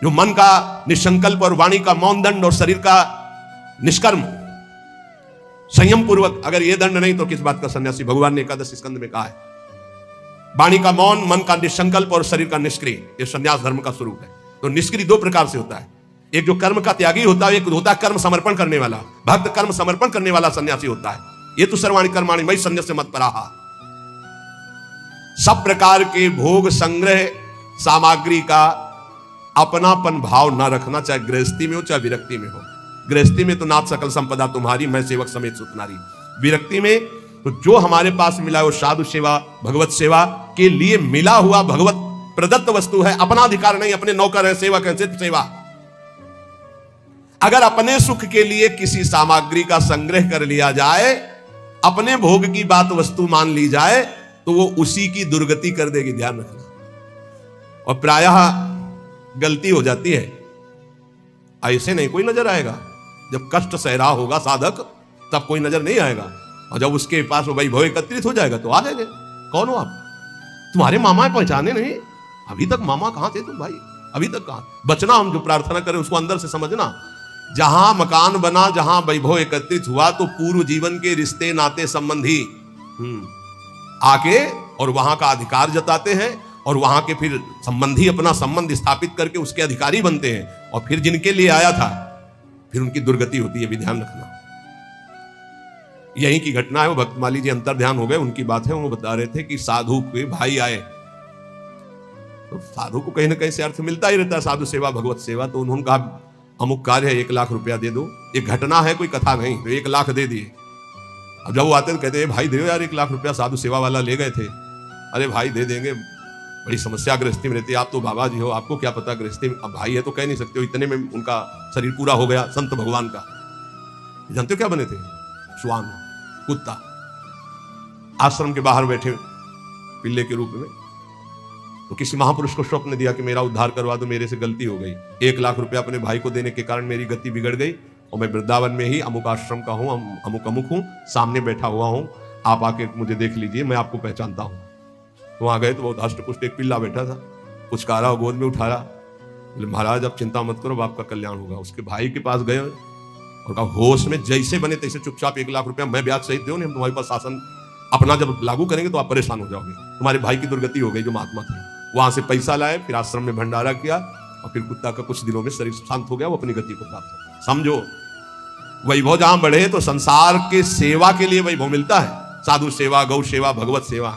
जो मन का निसंकल्प और वाणी का मौन दंड और शरीर का निष्कर्म संयम पूर्वक, अगर ये दंड नहीं तो किस बात का सन्यासी। भगवान ने एकादश स्कंद में कहा है, वाणी का मौन, मन का निसंकल्प और शरीर का निष्क्रिय, ये सन्यास धर्म का स्वरूप है। तो निष्क्रिय दो प्रकार से होता है, एक जो कर्म का त्यागी होता है, एक होता है कर्म समर्पण करने वाला। भक्त कर्म समर्पण करने वाला सन्यासी होता है। ये तो सर्वाणि कर्माणि मयि सन्न्यस्य मत्पराः। सब प्रकार के भोग संग्रह सामग्री का अपनापन भाव ना रखना, चाहे गृहस्थी में हो चाहे विरक्ति में हो। गृहस्थी में तो नाथ सकल संपदा तुम्हारी, मैं सेवक समेत सुतनारी। विरक्ति में तो जो हमारे पास मिला है वो साधु सेवा, भगवत सेवा के लिए मिला हुआ भगवत प्रदत्त वस्तु है, अपना अधिकार नहीं। अपने नौकर है, सेवक है, सिर्फ सेवा। अगर अपने सुख के लिए किसी सामग्री का संग्रह कर लिया जाए, अपने भोग की बात वस्तु मान ली जाए, तो वो उसी की दुर्गति कर देगी, ध्यान रखना। और प्रायः गलती हो जाती है, ऐसे नहीं कोई नजर आएगा। जब कष्ट सह रहा होगा साधक तब कोई नजर नहीं आएगा, और जब उसके पास वो वैभव एकत्रित हो जाएगा तो आ जाएंगे। कौन हो आप? तुम्हारे मामा पहचाने नहीं, अभी तक मामा कहां थे तुम भाई, अभी तक कहां? बचना, हम जो प्रार्थना करें उसको अंदर से समझना। जहां मकान बना, जहां वैभव एकत्रित हुआ, तो पूर्व जीवन के रिश्ते नाते संबंधी आके और वहां का अधिकार जताते हैं, और वहां के फिर संबंधी अपना संबंध स्थापित करके उसके अधिकारी बनते हैं, और फिर जिनके लिए आया था फिर उनकी दुर्गति होती है। भी ध्यान रखना, यही की घटना है। वो भक्तमाली जी अंतर ध्यान हो गए, उनकी बात है। वो बता रहे थे कि साधु के भाई आए, तो साधु को कहीं ना कहीं से अर्थ मिलता ही रहता है, साधु सेवा, भगवत सेवा। तो उन्होंने कहा अमुक कार्य है, 1 लाख रुपया दे दो। एक घटना है, कोई कथा नहीं। तो 1 लाख दे दिए। अब जब वो आते तो कहते भाई दे यार 1 लाख रुपया, साधु सेवा वाला ले गए थे। अरे भाई दे देंगे, बड़ी समस्या गृहस्थी में रहती है, आप तो बाबा जी हो, आपको क्या पता गृहस्थी में। अब भाई है तो कह नहीं सकते हो, इतने में उनका शरीर पूरा हो गया। संत भगवान का जानते हो क्या बने थे? श्वान, कुत्ता, आश्रम के बाहर बैठे पिल्ले के रूप में। तो किसी महापुरुष को स्वप्न दिया कि मेरा उद्धार करवा दो, मेरे से गलती हो गई। 1 लाख रुपया अपने भाई को देने के कारण मेरी गति बिगड़ गई, और मैं वृंदावन में ही अमुक आश्रम का हूँ, अमुक अमुक हूँ, सामने बैठा हुआ हूँ, आप आके मुझे देख लीजिए, मैं आपको पहचानता हूँ। तो वहाँ गए तो बहुत हष्टपुष्ट एक पिल्ला बैठा था, पुचकारा और गोद में उठाया। बोले महाराज आप चिंता मत करो, आपका कल्याण होगा। उसके भाई के पास गए और कहा होश में जैसे बने तैसे चुपचाप 1 लाख रुपया मैं ब्याज सहित दो, नहीं हम तुम्हारे पास शासन अपना जब लागू करेंगे तो आप परेशान हो जाओगे। तुम्हारे भाई की दुर्गति हो गई जो महात्मा थे। वहां से पैसा लाए, फिर आश्रम में भंडारा किया, और फिर कुत्ता का कुछ दिनों में शरीर शांत हो गया, वो अपनी गति को प्राप्त हो। समझो, वैभव जहां बढ़े तो संसार के सेवा के लिए वैभव मिलता है, साधु सेवा, गौ सेवा, भगवत सेवा।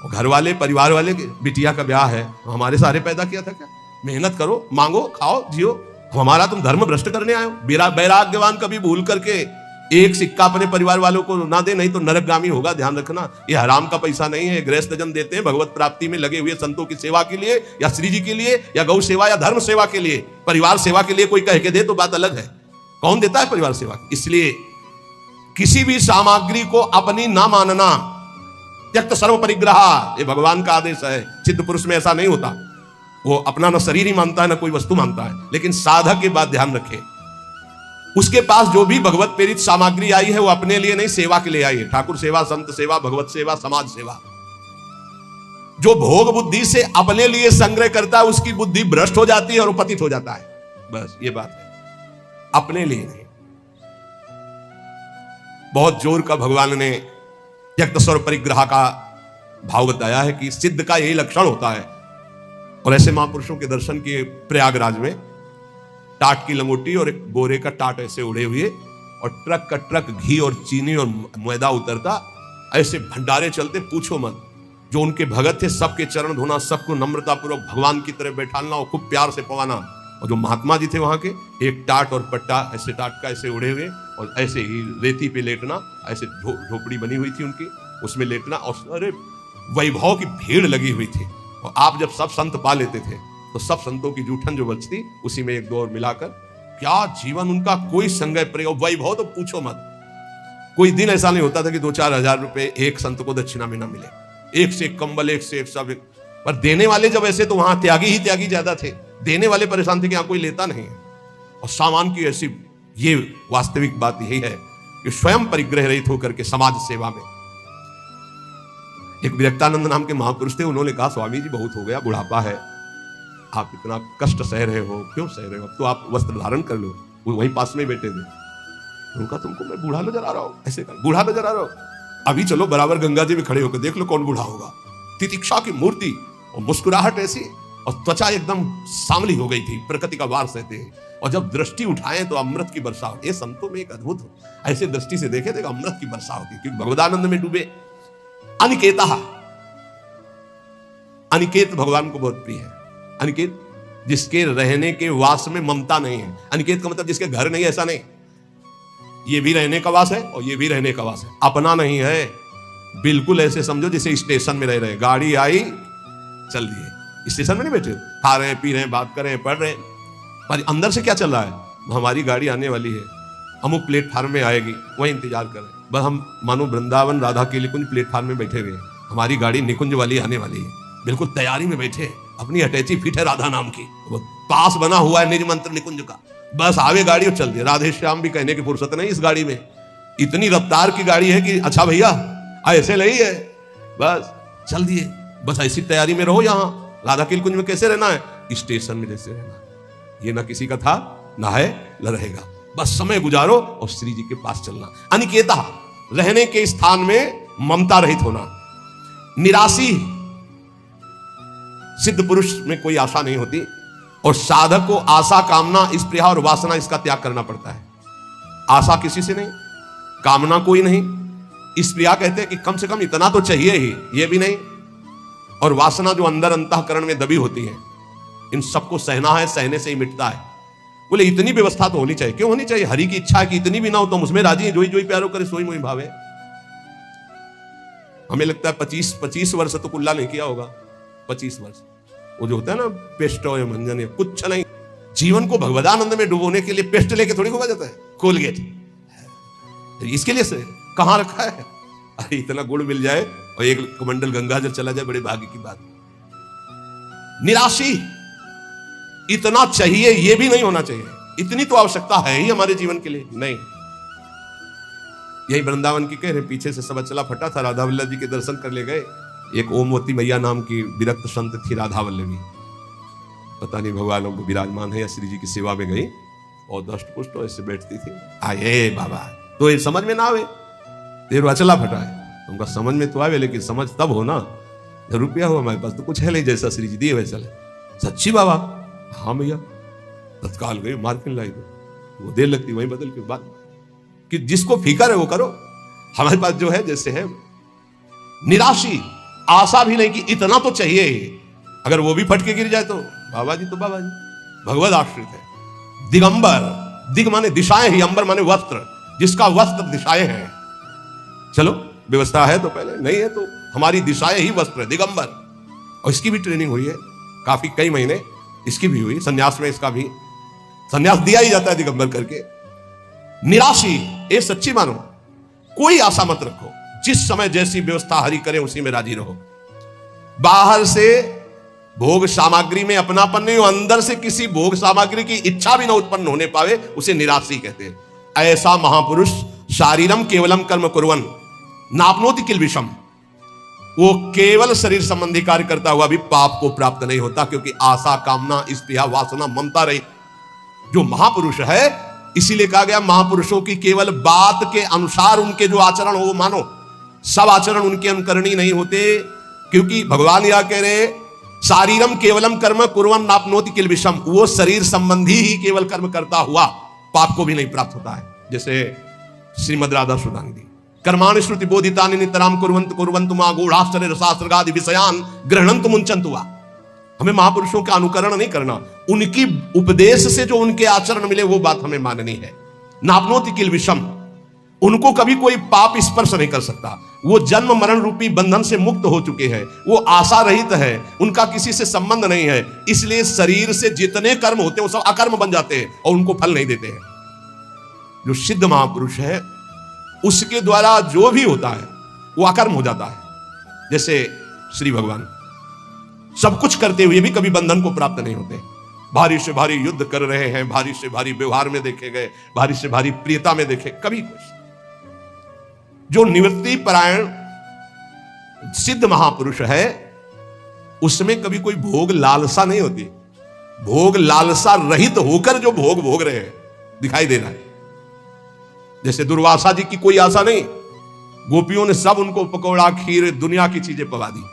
और घर वाले, परिवार वाले, बिटिया का ब्याह है, हमारे सारे पैदा किया था क्या? मेहनत करो, मांगो, खाओ, जियो। हमारा तुम धर्म भ्रष्ट करने आए हो। वैराग्यवान कभी भूल करके एक सिक्का अपने परिवार वालों को ना दे, नहीं तो नरकगामी होगा। ध्यान रखना, ये हराम का पैसा नहीं है। गृहस्थ जन देते हैं भगवत प्राप्ति में लगे हुए संतों की सेवा के लिए, या श्री जी के लिए, या गौ सेवा, या धर्म सेवा के लिए। परिवार सेवा के लिए कोई कह के दे तो बात अलग है, कौन देता है परिवार सेवा? इसलिए किसी भी सामग्री को अपनी ना मानना, त्यक्त सर्व परिग्रह, ये भगवान का आदेश है। सिद्ध पुरुष में ऐसा नहीं होता, वो अपना ना शरीर ही मानता है ना कोई वस्तु मानता है। लेकिन साधक के बाद ध्यान रखे, उसके पास जो भी भगवत प्रेरित सामग्री आई है वो अपने लिए नहीं, सेवा के लिए आई है। ठाकुर सेवा, संत सेवा, भगवत सेवा, समाज सेवा। जो भोग बुद्धि से अपने लिए संग्रह करता है उसकी बुद्धि भ्रष्ट हो जाती है और पतित हो जाता है। बस ये बात है, अपने लिए नहीं। बहुत जोर का भगवान ने त्यक्त स्वर परिग्रह का भाव बताया है कि सिद्ध का यही लक्षण होता है। और ऐसे महापुरुषों के दर्शन किए प्रयागराज में, टाट की लंगोटी और एक बोरे का टाट ऐसे उड़े हुए, और ट्रक का ट्रक घी और चीनी और मैदा उतरता, ऐसे भंडारे चलते, पूछो मत। जो उनके भगत थे सबके चरण धोना, सबको नम्रता पूर्वक भगवान की तरह बैठाना और खूब प्यार से पवाना। और जो महात्मा जी थे वहां के, एक टाट और पट्टा ऐसे टाट का ऐसे उड़े हुए, और ऐसे ही रेती पे लेटना, ऐसे झोपड़ी बनी हुई थी उनकी, उसमें लेटना। और अरे वैभव की भीड़ लगी हुई थी। और आप जब सब संत पा लेते थे तो सब संतों की जूठन जो बचती उसी में एक दो और मिलाकर, क्या जीवन उनका, कोई संगय प्रयोग, वैभव तो पूछो मत। कोई दिन ऐसा नहीं होता था कि 2-4 हजार रुपए एक संत को दक्षिणा में ना मिले। एक से एक कंबल, एक से एक सब। पर देने वाले जब ऐसे, तो वहां त्यागी ही त्यागी ज्यादा थे। देने वाले परेशान थे कि यहां कोई लेता नहीं है। और सामान की ऐसी, ये वास्तविक बात यही है कि स्वयं परिग्रह रहित होकर के समाज सेवा में। एक विरक्तानंद नाम के महापुरुष थे, उन्होंने कहा, स्वामी जी बहुत हो गया, बुढ़ापा है, आप इतना कष्ट सह रहे हो, क्यों सह रहे हो? अब तो आप वस्त्र धारण कर लो। वो वहीं पास में बैठे थे। उनका, तुमको मैं बूढ़ा नजर आ रहा हूं? ऐसे कर, बूढ़ा नजर आ रहा हूं? अभी चलो बराबर गंगा जी में खड़े होकर देख लो कौन बूढ़ा होगा। तितिक्षा की मूर्ति और मुस्कुराहट ऐसी, और त्वचा एकदम सांवली हो गई थी, प्रकृति का वार सहते हैं। और जब दृष्टि उठाए तो अमृत की वर्षा होती है। संतों में एक अद्भुत हो, ऐसे दृष्टि से देखे तो अमृत की वर्षा होती है, क्योंकि भगवदानंद में डूबे। अनिकेता, अनिकेत भगवान को बहुत प्रिय है। अनिकेत, जिसके रहने के वास में ममता नहीं है। अनिकेत का मतलब जिसके घर नहीं, ऐसा नहीं। ये भी रहने का वास है और ये भी रहने का वास है, अपना नहीं है। बिल्कुल ऐसे समझो जैसे स्टेशन में रह रहे, गाड़ी आई चल दिए, स्टेशन में नहीं बैठे, खा रहे हैं, पी रहे हैं, बात कर रहे हैं, पढ़ रहे हैं, पर अंदर से क्या चल रहा है? हमारी गाड़ी आने वाली है, अमुक प्लेटफार्म में आएगी, वही इंतजार कर रहे हैं। बस हम मानो वृंदावन राधा के निकुंज प्लेटफार्म में बैठे हुए हैं, हमारी गाड़ी निकुंज वाली आने वाली है, बिल्कुल तैयारी में बैठे हैं। अपनी अटैची फिट है राधा नाम की, वो पास बना हुआ है निज मंत्र निकुंज का। बस आवे गाड़ी और चल दी। राधे श्याम भी कहने की फुर्सत नहीं इस गाड़ी में, इतनी रफ्तार की गाड़ी है कि अच्छा भैया ऐसे नहीं है, बस चल दिए। बस ऐसी तैयारी में रहो। यहाँ राधा के कुंज में कैसे रहना है? स्टेशन में जैसे रहना है। ये ना किसी का था, ना है, न रहेगा। बस समय गुजारो और श्री जी के पास चलना। अनिकेता, रहने के स्थान में ममता रहित होना। निराशी, सिद्ध पुरुष में कोई आशा नहीं होती, और साधक को आशा, कामना, स्पृहा और वासना, इसका त्याग करना पड़ता है। आशा किसी से नहीं, कामना कोई नहीं, स्पृहा कहते हैं कि कम से कम इतना तो चाहिए ही, ये भी नहीं, और वासना जो अंदर अंतःकरण में दबी होती है, इन सबको सहना है, सहने से ही मिटता है। बोले इतनी व्यवस्था तो होनी चाहिए। क्यों होनी चाहिए? हरि की इच्छा है कि इतनी भी ना हो तो उसमें राजी है, जोई जोई प्यारो करे सोई मोई भावे। हमें लगता है 25 वर्ष तो कुल्ला नहीं किया होगा। 25 वर्ष वो जो होता है ना, पेस्ट और मंजन या कुछ नहीं। जीवन को भगवदानंद में डुबोने के लिए पेस्ट लेके थोड़ी घुमा जाता है, कोलगेट इसके लिए से कहां रखा है? अरे इतना गुड़ मिल जाए और एक कमंडल गंगा जल चला जाए, बड़े भाग्य की बात। निराशी, इतना चाहिए ये भी नहीं होना चाहिए, इतनी तो आवश्यकता है ही हमारे जीवन के लिए नहीं। यही वृंदावन की कह रहे, पीछे से सब चला फटा था, राधा वल्लभ जी के दर्शन कर ले गए। एक ओमवती मैया नाम की विरक्त संत थी, राधा वल्लभी, पता नहीं भगवान लोग विराजमान है या श्री जी की सेवा में गई, और दष्ट पुष्ट ऐसे बैठती थी। आए बाबा, तो ये समझ में ना आवे, तेरा अचला फटा है, तुमका समझ में तो आवे, लेकिन समझ तब हो ना जब रुपया हो हमारे पास, तो कुछ है नहीं, जैसा श्री जी दिए वैसा ले। सच्ची बाबा, हाँ भैया, तत्काल गए मार के लाई दो, वो देर लगती वहीं बदल के बाद कि जिसको फिक्र है वो करो। हमारे पास जो है जैसे है निराशी, आशा भी नहीं कि इतना तो चाहिए ही, अगर वो भी फटके गिर जाए तो बाबा जी तो बाबा जी, भगवत आश्रित है। दिगंबर, दिग माने दिशाएं ही, अंबर माने वस्त्र, जिसका वस्त्र दिशाएं हैं। चलो व्यवस्था है तो पहले, नहीं है तो हमारी दिशाएं ही वस्त्र है, दिगंबर। और इसकी भी ट्रेनिंग हुई है काफी, कई महीने इसकी भी हुई, संन्यास में इसका भी संन्यास दिया ही जाता है दिगंबर करके। निराशी, ये सच्ची मानो, कोई आशा मत रखो, जिस समय जैसी व्यवस्था हरि करे उसी में राजी रहो। बाहर से भोग सामग्री में अपनापन नहीं हो, अंदर से किसी भोग सामग्री की इच्छा भी ना उत्पन्न होने पावे, उसे निराशी कहते हैं। ऐसा महापुरुष शारीरम केवलम कर्म कुर्वन् नाप्नोति किल विषम, वो केवल शरीर संबंधी कार्य करता हुआ भी पाप को प्राप्त नहीं होता, क्योंकि आशा, कामना, स्पृहा, वासना, ममता रही जो महापुरुष है। इसीलिए कहा गया महापुरुषों की केवल बात के अनुसार उनके जो आचरण हो वो मानो, सब आचरण उनके अनुकरणीय नहीं होते, क्योंकि भगवान यह कह रहे शारीरम केवलम कर्म कुर्वन् नाप्नोति किल विषम, वो शरीर संबंधी ही केवल कर्म करता हुआ पाप को भी नहीं प्राप्त होता है। जैसे श्रीमद् राधा सुधानी दी, कर्माणि श्रुति बोधितानि नितराम कुर्वन्तु मा गूढ़ाश्चर्य रसास्त्रगादि विषयान् गृह्णन्तु मुञ्चन्तु वा। हमें महापुरुषों का अनुकरण नहीं करना, उनकी उपदेश से जो उनके आचरण मिले वो बात हमें माननी है। नाप्नोति किल विषम, उनको कभी कोई पाप स्पर्श नहीं कर सकता, वो जन्म मरण रूपी बंधन से मुक्त हो चुके हैं, वो आशा रहित है, उनका किसी से संबंध नहीं है, इसलिए शरीर से जितने कर्म होते हैं वो सब अकर्म बन जाते हैं और उनको फल नहीं देते हैं। जो सिद्ध महापुरुष है उसके द्वारा जो भी होता है वो अकर्म हो जाता है। जैसे श्री भगवान सब कुछ करते हुए भी कभी बंधन को प्राप्त नहीं होते, भारी से भारी युद्ध कर रहे हैं, भारी से भारी व्यवहार में देखे गए, भारी से भारी प्रियता में देखे, कभी कुछ। जो निवृत्ति परायण सिद्ध महापुरुष है उसमें कभी कोई भोग लालसा नहीं होती, भोग लालसा रहित होकर जो भोग भोग रहे हैं दिखाई दे रहा है। जैसे दुर्वासा जी की कोई आशा नहीं, गोपियों ने सब उनको पकौड़ा, खीर, दुनिया की चीजें पका दी।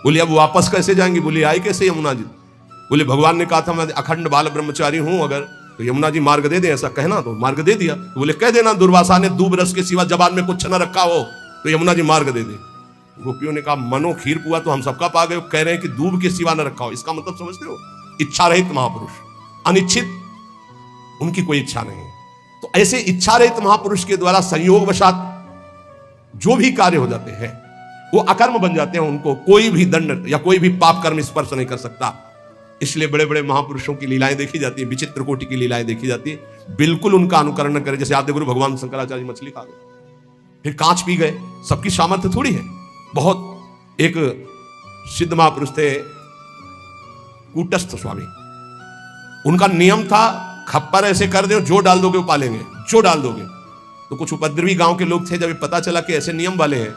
बोले अब वापस कैसे जाएंगे? बोले आए कैसे यमुना जी? बोले भगवान ने कहा था मैं अखंड बाल ब्रह्मचारी हूं, अगर तो यमुना जी मार्ग दे दे, ऐसा कहना, तो मार्ग दे दिया। तो बोले कह देना दुर्वासा ने दूब रस के सिवा जबान में कुछ न रखा हो तो यमुना जी मार्ग दे दे। गोपियों ने कहा मनो खीर पुआ तो हम सबका पा गए, कह रहे हैं कि दूब के सिवा न रखा हो, इसका मतलब समझते हो? इच्छा रहित महापुरुष, अनिच्छित, उनकी कोई इच्छा नहीं है। तो ऐसे इच्छा रहित महापुरुष के द्वारा संयोग वशात जो भी कार्य हो जाते हैं वो अकर्म बन जाते हैं, उनको कोई भी दंड या कोई भी पाप कर्म स्पर्श नहीं कर सकता। इसलिए बड़े बड़े महापुरुषों की लीलाएं देखी जाती है, विचित्र कोटि की लीलाएं देखी जाती है, बिल्कुल उनका अनुकरण न करें। जैसे आद्य गुरु भगवान शंकराचार्य मछली खा गए, फिर कांच पी गए, सबकी सामर्थ्य थोड़ी है। बहुत एक सिद्ध महापुरुष थे कूटस्थ स्वामी, उनका नियम था खप्पर ऐसे कर दो, जो डाल दोगे वो पालेंगे, जो डाल दोगे। तो कुछ उपद्रवी गांव के लोग थे, जब पता चला कि ऐसे नियम वाले हैं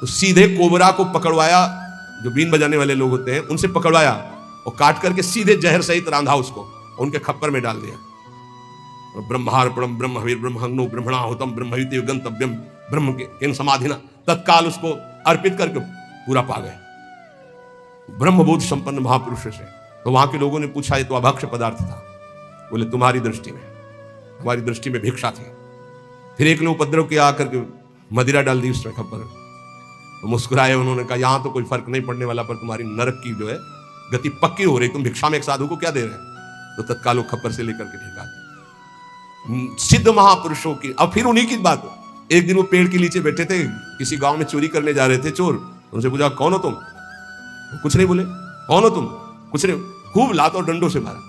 तो सीधे कोबरा को पकड़वाया, जो बीन बजाने वाले लोग होते हैं उनसे पकड़वाया और काट करके सीधे जहर सहित रांधा उसको और उनके खप्पर में डाल दिया। ब्रह्मार्पणम ब्रह्मवीर ब्रह्महंगनो ब्रह्मणाहुतम ब्रह्मयुति गंतव्यम ब्रह्म के इन समाधिना, तत्काल उसको अर्पित करके पूरा पा गए ब्रह्मबोध संपन्न महापुरुष से। तो वहां के लोगों ने पूछा ये तो अभक्ष्य पदार्थ था। बोले तुम्हारी दृष्टि में, हमारी दृष्टि में भिक्षा थी। फिर एक ने उपद्रव किया, आकर के मदिरा डाल दी उसमें खप्पर। तो मुस्कुराए, उन्होंने कहा यहां तो कोई फर्क नहीं पड़ने वाला, पर तुम्हारी नरक की जो है गति पक्की हो रही, तुम भिक्षा में एक साधु को क्या दे रहे हैं? तो तत्काल वो खप्पर से लेकर के ढेका दी। सिद्ध महापुरुषों की। अब फिर उन्हीं की बात, एक दिन वो पेड़ के नीचे बैठे थे, किसी गांव में चोरी करने जा रहे थे चोर। उनसे पूछा कौन हो तुम? कुछ नहीं बोले। कौन हो तुम? कुछ नहीं। खूब लात और डंडों से मारा।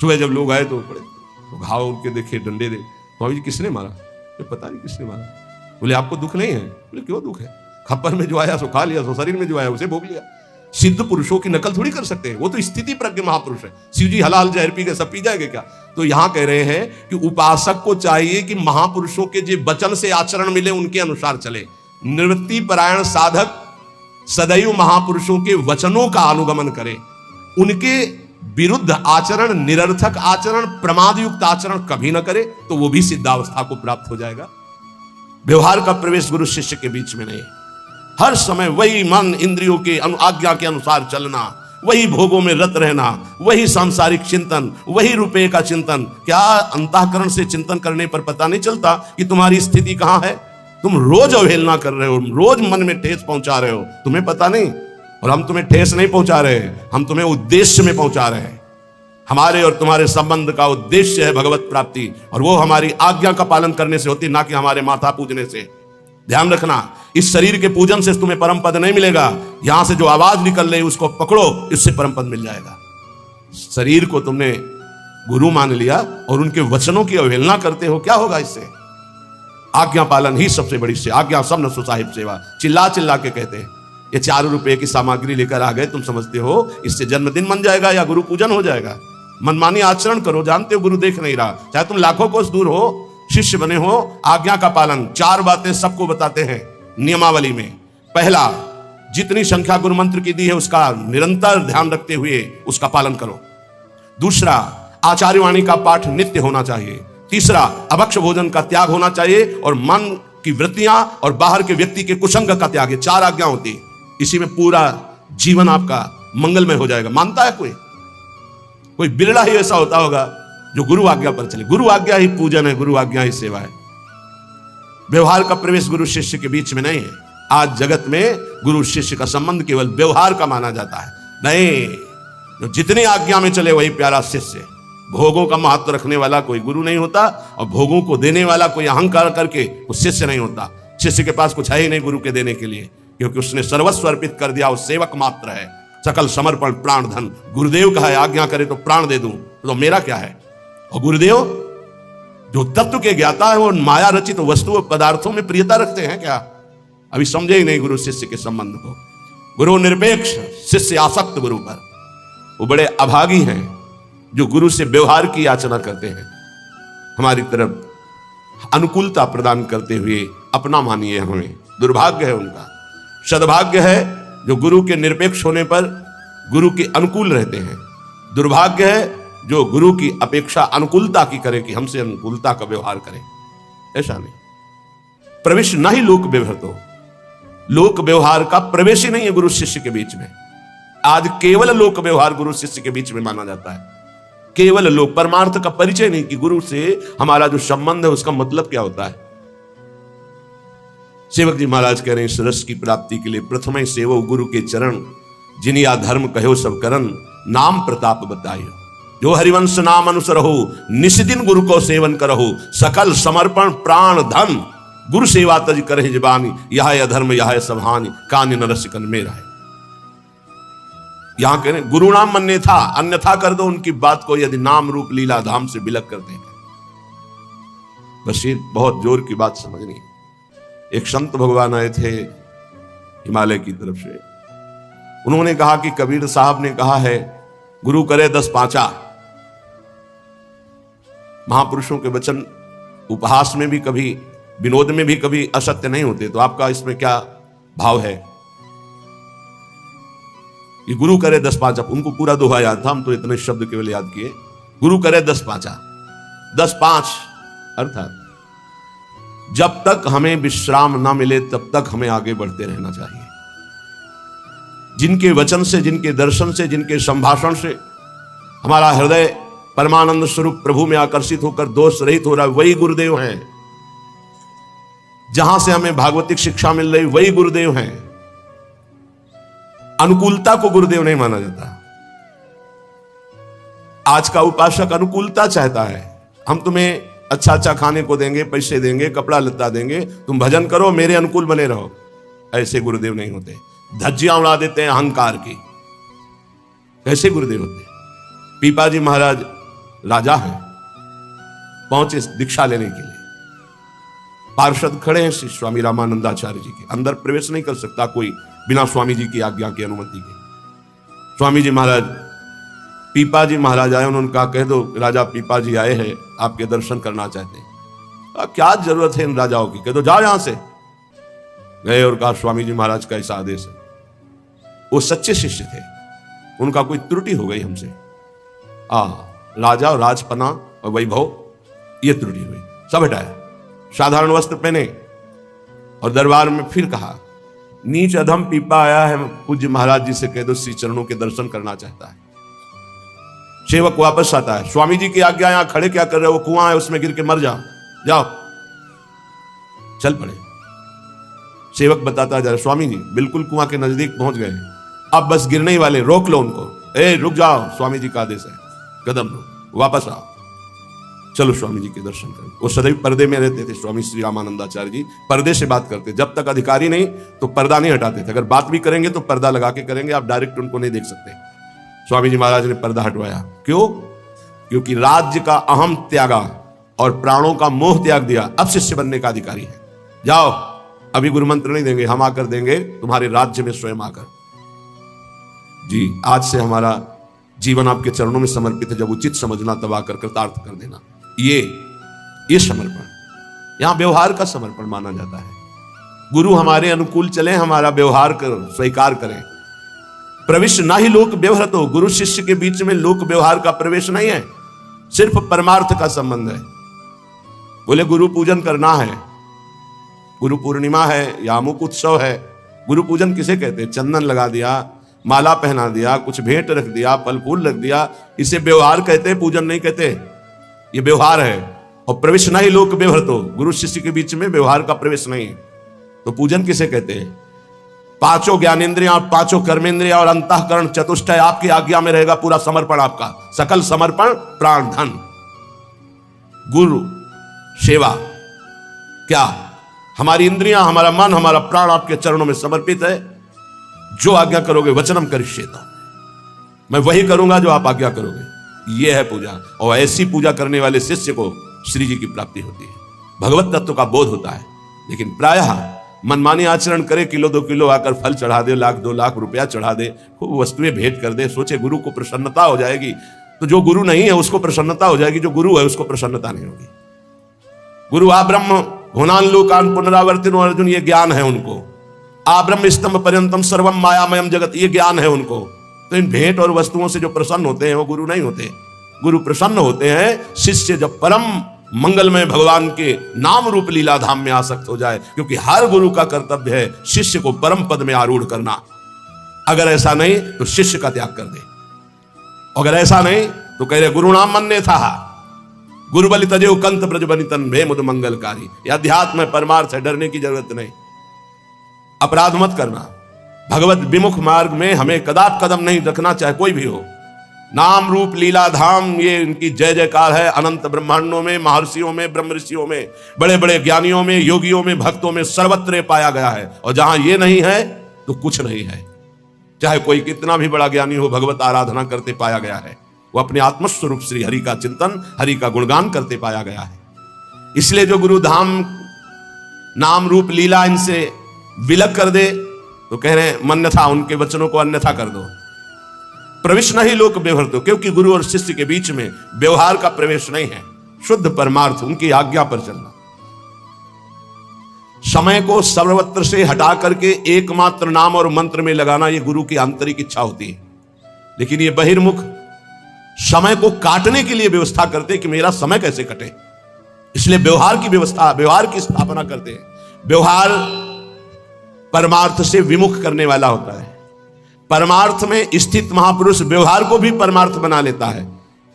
सुबह जब लोग आए तो पड़े, तो घाव उनके देखे, डंडे दे। स्वामी जी किसने मारा? पता नहीं किसने मारा। बोले आपको दुख नहीं है? बोले क्यों दुख है? खप्पर में जो आया सो खा लिया, सो शरीर में जो आया उसे भोग लिया। सिद्ध पुरुषों की नकल थोड़ी कर सकते हैं, वो तो स्थिति प्रज्ञ महापुरुष है। शिव जी हलाल जहर पी गए, सब पी जाएंगे क्या? तो यहां कह रहे हैं कि उपासक को चाहिए कि महापुरुषों के जो वचन से आचरण मिले उनके अनुसार चले। निवृत्ति परायण साधक सदैव महापुरुषों के वचनों का अनुगमन करे, उनके विरुद्ध आचरण, निरर्थक आचरण, प्रमादयुक्त आचरण कभी न करे, तो वो भी सिद्धावस्था को प्राप्त हो जाएगा। व्यवहार का प्रवेश गुरु शिष्य के बीच में नहीं, हर समय वही मन इंद्रियों के आज्ञा के अनुसार चलना, वही भोगों में रत रहना, वही सांसारिक चिंतन, वही रुपए का चिंतन। क्या अंतःकरण से चिंतन करने पर पता नहीं चलता कि तुम्हारी स्थिति कहां है? तुम रोज अवहेलना कर रहे हो, रोज मन में ठेस पहुंचा रहे हो, तुम्हें पता नहीं। और हम तुम्हें ठेस नहीं पहुंचा रहे, हम तुम्हें उद्देश्य में पहुंचा रहे हैं। हमारे और तुम्हारे संबंध का उद्देश्य है भगवत प्राप्ति, और वो हमारी आज्ञा का पालन करने से होती, ना कि हमारे माथा पूजने से। ध्यान रखना, इस शरीर के पूजन से तुम्हें परम पद नहीं मिलेगा। यहां से जो आवाज निकल रही उसको पकड़ो, इससे परम पद मिल जाएगा। शरीर को तुमने गुरु मान लिया और उनके वचनों की अवहेलना करते हो, क्या होगा इससे? आज्ञा पालन ही सबसे बड़ी से आज्ञा सब न सो साहिब सेवा, चिल्ला चिल्ला के कहते हैं। ये 4 रुपए की सामग्री लेकर आ गए, तुम समझते हो इससे जन्मदिन बन जाएगा या गुरु पूजन हो जाएगा? मनमानी आचरण करो, जानते हो गुरु देख नहीं रहा। चाहे तुम लाखों कोस दूर हो, शिष्य बने हो, आज्ञा का पालन। 4 बातें सबको बताते हैं नियमावली में। पहला, जितनी संख्या गुरु मंत्र की दी है उसका निरंतर ध्यान रखते हुए उसका पालन करो। दूसरा, आचार्यवाणी का पाठ नित्य होना चाहिए। तीसरा, अभक्ष भोजन का त्याग होना चाहिए, और मन की वृत्तियां और बाहर के व्यक्ति के कुसंग का त्याग। 4 आज्ञा होती है, इसी में पूरा जीवन आपका मंगलमय हो जाएगा। मानता है कोई बिरला ही ऐसा होता होगा जो गुरु आज्ञा पर चले। गुरु आज्ञा ही पूजन है, गुरु आज्ञा ही सेवा है। व्यवहार का प्रवेश गुरु शिष्य के बीच में नहीं है। आज जगत में गुरु शिष्य का संबंध केवल व्यवहार का माना जाता है। नहीं, जो जितनी आज्ञा में चले वही प्यारा शिष्य। भोगों का महत्व रखने वाला कोई गुरु नहीं होता, और भोगों को देने वाला कोई अहंकार करके वो शिष्य नहीं होता। शिष्य के पास कुछ है ही नहीं गुरु के देने के लिए, क्योंकि उसने सर्वस्व अर्पित कर दिया, वो सेवक मात्र है। सकल समर्पण प्राण धन। गुरुदेव का है, आज्ञा करे तो प्राण दे दूं, तो मेरा क्या है? और गुरुदेव जो तत्व के ज्ञाता है, वो माया रचित वस्तु पदार्थों में प्रियता रखते हैं क्या? अभी समझे ही नहीं गुरु शिष्य के संबंध को। गुरु निरपेक्ष, शिष्य आसक्त गुरु पर। वो बड़े अभागी हैं जो गुरु से व्यवहार की याचना करते हैं, हमारी तरफ अनुकूलता प्रदान करते हुए अपना मानिए हमें। दुर्भाग्य है उनका। सद्भाग्य है जो गुरु के निरपेक्ष होने पर गुरु के अनुकूल रहते हैं। दुर्भाग्य है जो गुरु की अपेक्षा अनुकूलता की करे, कि हमसे अनुकूलता का व्यवहार करें। ऐसा नहीं। प्रवेश ना ही लोक व्यवहार, तो लोक व्यवहार का प्रवेश ही नहीं है गुरु शिष्य के बीच में। आज केवल लोक व्यवहार गुरु शिष्य के बीच में माना जाता है। केवल लोक, परमार्थ का परिचय नहीं कि गुरु से हमारा जो संबंध है उसका मतलब क्या होता है। सेवक जी महाराज कह रहे हैं, इस रस की प्राप्ति के लिए प्रथम सेवो गुरु के चरण, जिनिया धर्म कहो सब करन, नाम प्रताप बताइयो। जो हरिवंश नाम अनुसरहो, निष्दिन गुरु को सेवन करहो, सकल समर्पण प्राण धन, गुरु सेवा तज करे जबानी, यह अधर्म यह सब हानि, कान न रसिकन मेरा है। यहां कह रहे गुरु नाम अन्यथा, अन्यथा कर दो उनकी बात को, यदि नाम रूप लीला धाम से बिलक करते हैं। बस ये बहुत जोर की बात समझनी। एक संत भगवान आए थे हिमालय की तरफ से। उन्होंने कहा कि कबीर साहब ने कहा है गुरु करे 10 पांचा। महापुरुषों के वचन उपहास में भी कभी, विनोद में भी कभी असत्य नहीं होते। तो आपका इसमें क्या भाव है? कि गुरु करे 10 पांचा, उनको पूरा दोहा याद था, हम तो इतने शब्द केवल याद किए। गुरु करे 10 पांचा, 10 5 अर्थात जब तक हमें विश्राम ना मिले तब तक हमें आगे बढ़ते रहना चाहिए। जिनके वचन से, जिनके दर्शन से, जिनके संभाषण से हमारा हृदय परमानंद स्वरूप प्रभु में आकर्षित होकर दोष रहित हो रहा है, वही गुरुदेव हैं। जहां से हमें भागवतिक शिक्षा मिल रही वही गुरुदेव हैं। अनुकूलता को गुरुदेव नहीं माना जाता। आज का उपासक अनुकूलता चाहता है। हम तुम्हें अच्छा अच्छा खाने को देंगे, पैसे देंगे, कपड़ा लत्ता देंगे, तुम भजन करो, मेरे अनुकूल बने रहो। ऐसे गुरुदेव नहीं होते। धज्जियां उड़ा देते हैं अहंकार की। कैसे गुरुदेव होते? पीपाजी महाराज राजा हैं, पहुंचे दीक्षा लेने के लिए। पार्षद खड़े हैं श्री स्वामी रामानंदाचार्य जी के। अंदर प्रवेश नहीं कर सकता कोई बिना स्वामी जी की आज्ञा की, अनुमति के। स्वामी जी महाराज, पीपाजी महाराज आए, उन्होंने कहा कह दो राजा पीपाजी आए हैं, आपके दर्शन करना चाहते हैं। क्या जरूरत है इन राजाओं की, कह दो जाओ यहां से। गए और कहा स्वामी जी महाराज का ऐसा आदेश है। वो सच्चे शिष्य थे, उनका कोई त्रुटि हो गई हमसे। राजा और राजपना और वैभव, ये त्रुटि हुई, सब हटाया, साधारण वस्त्र पहने और दरबार में फिर कहा नीच अधम पीपा आया है, पूज्य महाराज जी से कह दो श्री चरणों के दर्शन करना चाहता है। सेवक वापस आता है, स्वामी जी की आज्ञा, यहां खड़े क्या कर रहे हो, वो कुआं है उसमें गिर के मर जाओ, जाओ। चल पड़े। सेवक बताता है, स्वामी जी बिल्कुल कुआं के नजदीक पहुंच गए, अब बस गिरने ही वाले, रोक लो उनको। ए रुक जाओ, स्वामी जी का आदेश है, कदम लो, वापस आओ, चलो स्वामी जी के दर्शन करें। वो सदैव पर्दे में रहते थे, स्वामी श्री रामानंदाचार्य जी पर्दे से बात करते, जब तक अधिकारी नहीं तो पर्दा नहीं हटाते थे। अगर बात भी करेंगे तो पर्दा लगा के करेंगे, आप डायरेक्ट उनको नहीं देख सकते। स्वामी जी महाराज ने पर्दा हटवाया, क्यों? क्योंकि राज्य का अहम त्यागा और प्राणों का मोह त्याग दिया, अब शिष्य बनने का अधिकारी है। जाओ, अभी गुरु मंत्र नहीं देंगे, हम आकर देंगे तुम्हारे राज्य में स्वयं आकर। जी, आज से हमारा जीवन आपके चरणों में समर्पित है, जब उचित समझना तब आकर कृतार्थ कर देना। ये समर्पण यहां व्यवहार का समर्पण माना जाता है। गुरु हमारे अनुकूल चले, हमारा व्यवहार कर स्वीकार करें। प्रवेश ना ही लोक व्यवहार, हो गुरु शिष्य के बीच में लोक व्यवहार का प्रवेश नहीं है, सिर्फ परमार्थ का संबंध है। बोले गुरु पूजन करना है, गुरु पूर्णिमा है या अमुक उत्सव है। गुरु पूजन किसे कहते हैं? चंदन लगा दिया, माला पहना दिया, कुछ भेंट रख दिया, फल फूल रख दिया, इसे व्यवहार कहते हैं, पूजन नहीं कहते। ये व्यवहार है। और प्रवेश नहीं लोक व्यवहार, तो गुरु शिष्य के बीच में व्यवहार का प्रवेश नहीं है, तो पूजन किसे कहते हैं? पांचों ज्ञानेंद्रियां, पांचों कर्मेंद्रियां और अंतःकरण चतुष्टय आपकी आज्ञा में रहेगा, पूरा समर्पण आपका, सकल समर्पण, प्राण धन, गुरु सेवा। क्या हमारी इंद्रियां, हमारा मन, हमारा प्राण आपके चरणों में समर्पित है। जो आज्ञा करोगे वचनम करिष्येत, मैं वही करूंगा जो आप आज्ञा करोगे। यह है पूजा, और ऐसी पूजा करने वाले शिष्य को श्री जी की प्राप्ति होती है, भगवत तत्व का बोध होता है। लेकिन प्रायः मनमानी आचरण करे, किलो 2 किलो आकर फल चढ़ा दे, 1-2 लाख रुपया चढ़ा दे, खूब वस्तुएं भेंट कर दे, सोचे गुरु को प्रसन्नता हो जाएगी। तो जो गुरु नहीं है उसको प्रसन्नता हो जाएगी, जो गुरु है उसको प्रसन्नता नहीं होगी। गुरु आ ब्रह्म घुनान लोकान पुनरावर्तिनो अर्जुन, ये ज्ञान है उनको। आ ब्रह्म स्तंभ पर्यंतम सर्वम मायामयम जगत, ये ज्ञान है उनको। तो इन भेंट और वस्तुओं से जो प्रसन्न होते हैं वो गुरु नहीं होते। गुरु प्रसन्न होते हैं शिष्य जब परम मंगलमय भगवान के नाम रूप लीला धाम में आसक्त हो जाए, क्योंकि हर गुरु का कर्तव्य है शिष्य को परम पद में आरूढ़ करना। अगर ऐसा नहीं तो शिष्य का त्याग कर दे, अगर ऐसा नहीं तो कह रहे गुरु नाम मन्ने था, गुरु बलि तजेव कंत ब्रज बनितन भे मुद मंगलकारी। यह अध्यात्म है, परमार्थ है, डरने की जरूरत नहीं। अपराध मत करना, भगवत विमुख मार्ग में हमें कदाप कदम नहीं रखना, चाहे कोई भी हो। नाम रूप लीला धाम, ये इनकी जय जयकार है अनंत ब्रह्मांडों में, महर्षियों में, ब्रह्म ऋषियों में, बड़े बड़े ज्ञानियों में, योगियों में, भक्तों में, सर्वत्र पाया गया है। और जहां ये नहीं है तो कुछ नहीं है। चाहे कोई कितना भी बड़ा ज्ञानी हो, भगवत आराधना करते पाया गया है। वो अपने आत्मस्वरूप श्री हरि का चिंतन, हरि का गुणगान करते पाया गया है। इसलिए जो गुरु धाम नाम रूप लीला इनसे विलग कर दे तो कह रहे हैं मन्यथा, उनके वचनों को अन्यथा कर दो। प्रवेश नहीं लोक व्यवहार, तो क्योंकि गुरु और शिष्य के बीच में व्यवहार का प्रवेश नहीं है, शुद्ध परमार्थ, उनकी आज्ञा पर चलना। समय को सर्वत्र से हटा करके एकमात्र नाम और मंत्र में लगाना, यह गुरु की आंतरिक इच्छा होती है। लेकिन ये बहिर्मुख समय को काटने के लिए व्यवस्था करते कि मेरा समय कैसे कटे, इसलिए व्यवहार की व्यवस्था, व्यवहार की स्थापना करते हैं। व्यवहार परमार्थ से विमुख करने वाला होता है। परमार्थ में स्थित महापुरुष व्यवहार को भी परमार्थ बना लेता है,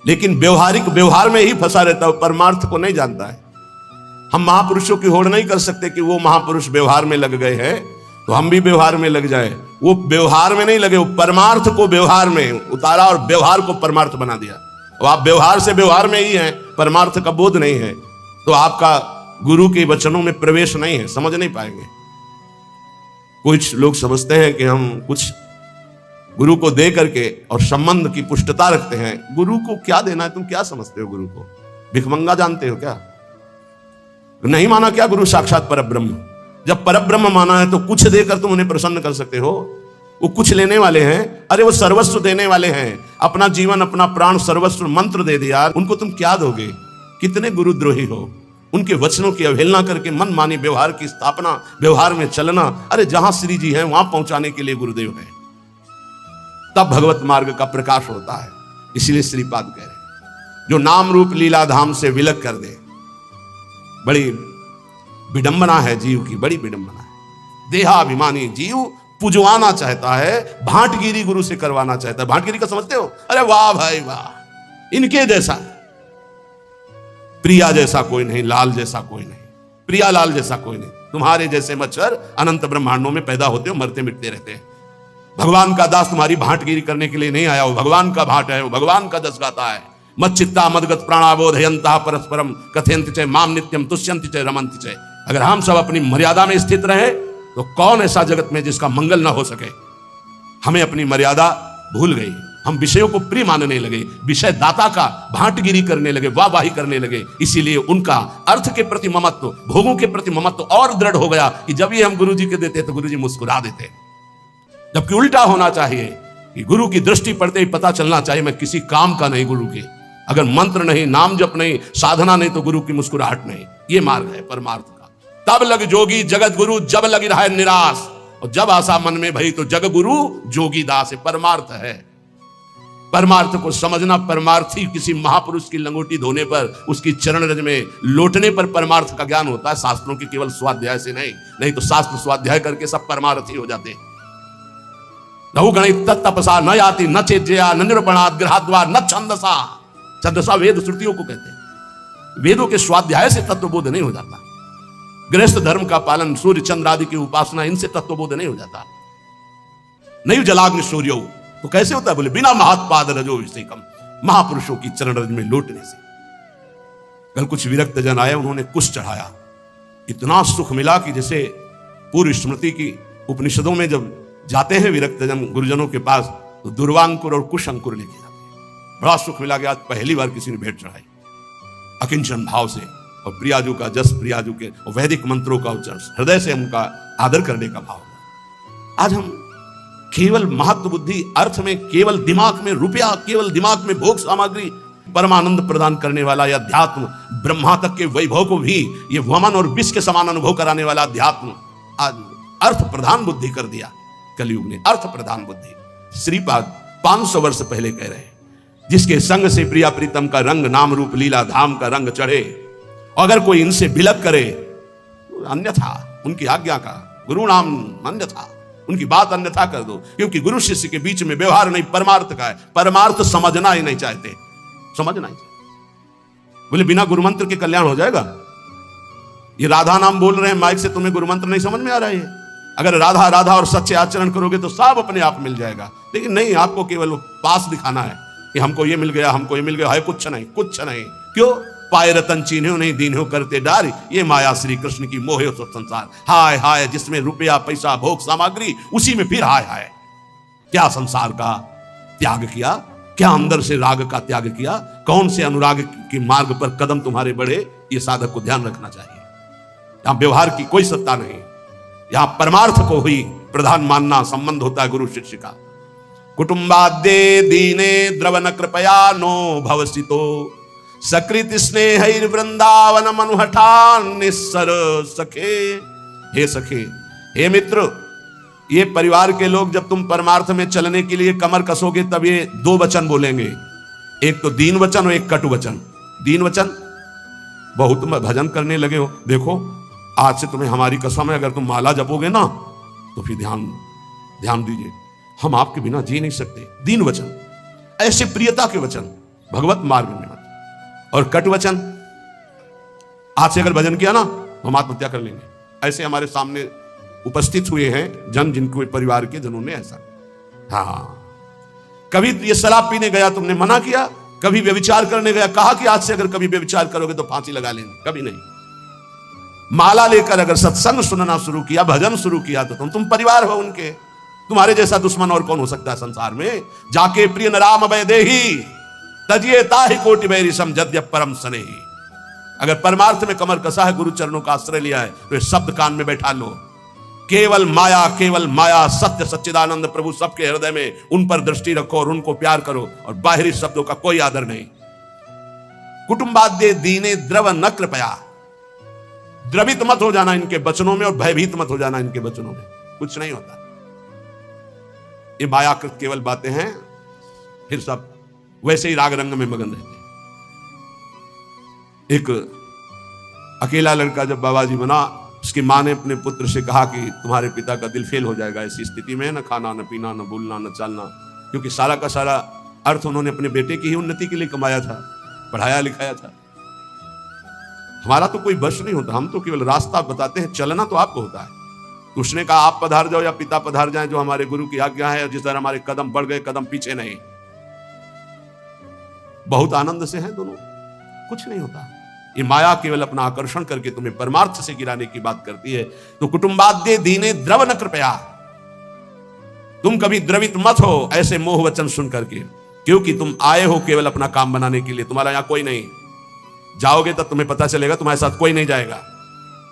लेकिन व्यवहारिक व्यवहार में ही फंसा रहता है, परमार्थ को नहीं जानता है। हम महापुरुषों की होड़ नहीं कर सकते कि वो महापुरुष व्यवहार में लग गए हैं तो हम भी व्यवहार में लग जाए। वो व्यवहार में नहीं लगे, वो परमार्थ को व्यवहार में उतारा और व्यवहार को परमार्थ बना दिया। और आप व्यवहार से व्यवहार में ही हैं, परमार्थ का बोध नहीं है, तो आपका गुरु के वचनों में प्रवेश नहीं है, समझ नहीं पाएंगे। कुछ लोग समझते हैं कि हम कुछ गुरु को दे करके और संबंध की पुष्टता रखते हैं। गुरु को क्या देना है? तुम क्या समझते हो गुरु को? भिखमंगा जानते हो क्या? नहीं माना क्या गुरु साक्षात परब्रह्म? जब परब्रह्म माना है तो कुछ देकर तुम उन्हें प्रसन्न कर सकते हो। वो कुछ लेने वाले हैं, अरे वो सर्वस्व देने वाले हैं, अपना जीवन, अपना प्राण, सर्वस्व मंत्र दे दिया, उनको तुम क्या दोगे? कितने गुरुद्रोही हो। उनके वचनों की अवहेलना करके मनमानी व्यवहार की स्थापना, व्यवहार में चलना। अरे जहां श्री जी हैं वहां पहुंचाने के लिए गुरुदेव हैं, तब भगवत मार्ग का प्रकाश होता है। इसलिए श्रीपाद कह रहे हैं जो नाम रूप लीला धाम से विलग कर दे। बड़ी विडंबना है जीव की, बड़ी विडंबना है। देहाभिमानी जीव पुजवाना चाहता है, भांटगिरी गुरु से करवाना चाहता है। भांटगिरी का समझते हो? अरे वाह भाई वाह, इनके जैसा, प्रिया जैसा कोई नहीं, लाल जैसा कोई नहीं, प्रिया लाल जैसा कोई नहीं। तुम्हारे जैसे मच्छर अनंत ब्रह्मांडों में पैदा होते हो, मरते मिटते रहते हैं। भगवान का दास तुम्हारी भांटगिरी करने के लिए नहीं आया, वो भगवान का भाट है, वो भगवान का जस गाता है। मच्चित्ता मदगत प्राणाबोधयंता परस्परम कथयन्ति च माम नित्यम तुष्यन्ति च रमन्ति च। अगर हम सब अपनी मर्यादा में स्थित रहे तो कौन ऐसा जगत में जिसका मंगल ना हो सके। हमें अपनी मर्यादा भूल गई, हम विषयों को प्रिय मानने लगे, विषय दाता का भांटगिरी करने लगे, वाहवाही करने लगे। इसीलिए उनका अर्थ के प्रति ममत्व, भोगों के प्रति ममत्व और दृढ़ हो गया कि जब ये हम गुरु जी के देते तो गुरु जी मुस्कुरा देते। जबकि उल्टा होना चाहिए कि गुरु की दृष्टि पड़ते ही पता चलना चाहिए मैं किसी काम का नहीं गुरु के। अगर मंत्र नहीं, नाम जप नहीं, साधना नहीं तो गुरु की मुस्कुराहट नहीं। ये मार्ग है परमार्थ का। तब लग जोगी जगत गुरु जब लगी रहा निराश, और जब आशा मन में भई तो जग गुरु जोगी दास। परमार्थ है। परमार्थ को समझना, परमार्थी किसी महापुरुष की लंगोटी धोने पर, उसकी चरण रज में लोटने पर परमार्थ का ज्ञान होता है, शास्त्रों के केवल स्वाध्याय से नहीं तो शास्त्र स्वाध्याय करके सब परमार्थी हो जाते हैं। लहु गणित तपसा न याति न चेज्या न निरूपणात् गृहाद्वा न छंदसा। छंदसा वेद श्रुतियों को कहते हैं। वेदों के स्वाध्याय से तत्वबोध नहीं हो जाता। गृहस्थ धर्म का पालन, सूर्य चंद्र आदि की उपासना, इनसे तत्वबोध नहीं हो जाता। नहीं जलाग्नि सूर्यो तो कैसे होता है? बोले बिना महात्पाद रजो विषेकम, महापुरुषों की चरण रज में लौटने से। कल कुछ विरक्त जन आए, उन्होंने कुश चढ़ाया, इतना सुख मिला कि जैसे पूर्व स्मृति की उपनिषदों में जब जाते हैं विरक्त जन गुरुजनों के पास तो दुर्वांकुर और कुश अंकुर लेके जाते हैं। बड़ा सुख मिला कि आज पहली बार किसी ने भेंट चढ़ाई अकिंचन भाव से, और प्रियाजू का जस, प्रियाजू के और वैदिक मंत्रों का उच्चारण, हृदय से उनका आदर करने का भाव। आज हम केवल महत्व बुद्धि, अर्थ में केवल दिमाग में रुपया, केवल दिमाग में भोग सामग्री, परमानंद प्रदान करने वाला यह अध्यात्म, ब्रह्मा तक के वैभव को भी ये वमन और विष के समान अनुभव कराने वाला अध्यात्म आज अर्थ प्रधान बुद्धि कर दिया कलयुग ने। अर्थ प्रधान बुद्धि। श्रीपाद 500 वर्ष पहले कह रहे हैं, जिसके संग से प्रिया प्रीतम का रंग, नाम रूप लीला धाम का रंग चढ़े, अगर कोई इनसे बिलक करे अन्यथा, उनकी आज्ञा का गुरु नाम अन्यथा, उनकी बात अन्यथा कर दो। क्योंकि गुरु शिष्य के बीच में व्यवहार नहीं, परमार्थ का है। परमार्थ समझना ही नहीं चाहते, समझना ही चाहते। बोले बिना गुरु मंत्र के कल्याण हो जाएगा? ये राधा नाम बोल रहे हैं माइक से, तुम्हें गुरु मंत्र नहीं समझ में आ रहा है? अगर राधा राधा और सच्चे आचरण करोगे तो सब अपने आप मिल जाएगा। लेकिन नहीं, आपको केवल पास दिखाना है कि हमको ये मिल गया, हमको ये मिल गया, है कुछ नहीं, कुछ नहीं। क्यों? पाए रतन चीन्हो नहीं दीन्हो करते डारी, ये माया श्री कृष्ण की मोहे सब संसार। हाय हाय जिसमें रुपया पैसा भोग सामग्री, उसी में फिर हाय हाय। क्या संसार का त्याग किया, क्या अंदर से राग का त्याग किया, कौन से अनुराग के मार्ग पर कदम तुम्हारे बढ़े, ये साधक को ध्यान रखना चाहिए। यहां व्यवहार की कोई सत्ता नहीं, यहां परमार्थ को ही प्रधान मानना संबंध होता है गुरु शिष्य का। कुटुंबाद्ये दीने द्रवन कृपया नो भवसितो, सकृत स्नेह वृंदावन मनुहठान निस्सर सखे। हे सखे, हे मित्र, ये परिवार के लोग जब तुम परमार्थ में चलने के लिए कमर कसोगे तब ये 2 वचन बोलेंगे, एक तो दीन वचन और एक कटु वचन। दीन वचन, बहुत तुम भजन करने लगे हो, देखो आज से तुम्हें हमारी कसम है, अगर तुम माला जपोगे ना तो फिर ध्यान दीजिए, हम आपके बिना जी नहीं सकते। दीन वचन, ऐसे प्रियता के वचन, भगवत मार्ग में। और कट वचन, आज से अगर भजन किया ना हम आत्महत्या कर लेंगे। ऐसे हमारे सामने उपस्थित हुए हैं जन, जिनको परिवार के जनों ने ऐसा। हाँ, कभी ये शराब पीने गया तुमने मना किया, कभी व्यभिचार करने गया कहा कि आज से अगर कभी व्यभिचार करोगे तो फांसी लगा लेंगे, कभी नहीं। माला लेकर अगर सत्संग सुनना शुरू किया, भजन शुरू किया तो तुम परिवार हो उनके। तुम्हारे जैसा दुश्मन और कौन हो सकता है संसार में? जाके प्रिय राम वैदेही तजिए ताहि कोटि बैरी सम जद्य परम स्नेही। अगर परमार्थ में कमर कसा है, गुरु चरणों का आश्रय लिया है, तो ये शब्द कान में बैठा लो। केवल माया, सत्य सच्चिदानंद प्रभु सबके हृदय में, उन पर दृष्टि रखो और उनको प्यार करो, और बाहरी शब्दों का कोई आदर नहीं। कुटुंबाद्ये दीने द्रव न कृपया, द्रवित मत हो जाना इनके वचनों में और भयभीत मत हो जाना इनके वचनों में, कुछ नहीं होता। ये मायाकृत केवल बातें हैं, फिर सब वैसे ही राग रंग में मगन रहते हैं। एक अकेला लड़का जब बाबा जी बना उसकी माँ ने अपने पुत्र से कहा कि तुम्हारे पिता का दिल फेल हो जाएगा ऐसी स्थिति में, न खाना न पीना न बोलना न चलना, क्योंकि सारा का सारा अर्थ उन्होंने अपने बेटे की ही उन्नति के लिए कमाया था, पढ़ाया लिखाया था। हमारा तो कोई बस नहीं होता, हम तो केवल रास्ता बताते हैं, चलना तो आपको होता है। तो उसने कहा आप पधार जाओ या पिता पधार जाए, जो हमारे गुरु की आज्ञा है, जिस तरह हमारे कदम बढ़ गए कदम पीछे नहीं। बहुत आनंद से हैं दोनों, कुछ नहीं होता। ये माया केवल अपना आकर्षण करके तुम्हें परमार्थ से गिराने की बात करती है। तो कुटुंबाद्य दीने द्रव न कृपया, तुम कभी द्रवित मत हो ऐसे मोह वचन सुन करके, क्योंकि तुम आए हो केवल अपना काम बनाने के लिए, तुम्हारा यहां कोई नहीं। जाओगे तब तुम्हें पता चलेगा, तुम्हारे साथ कोई नहीं जाएगा।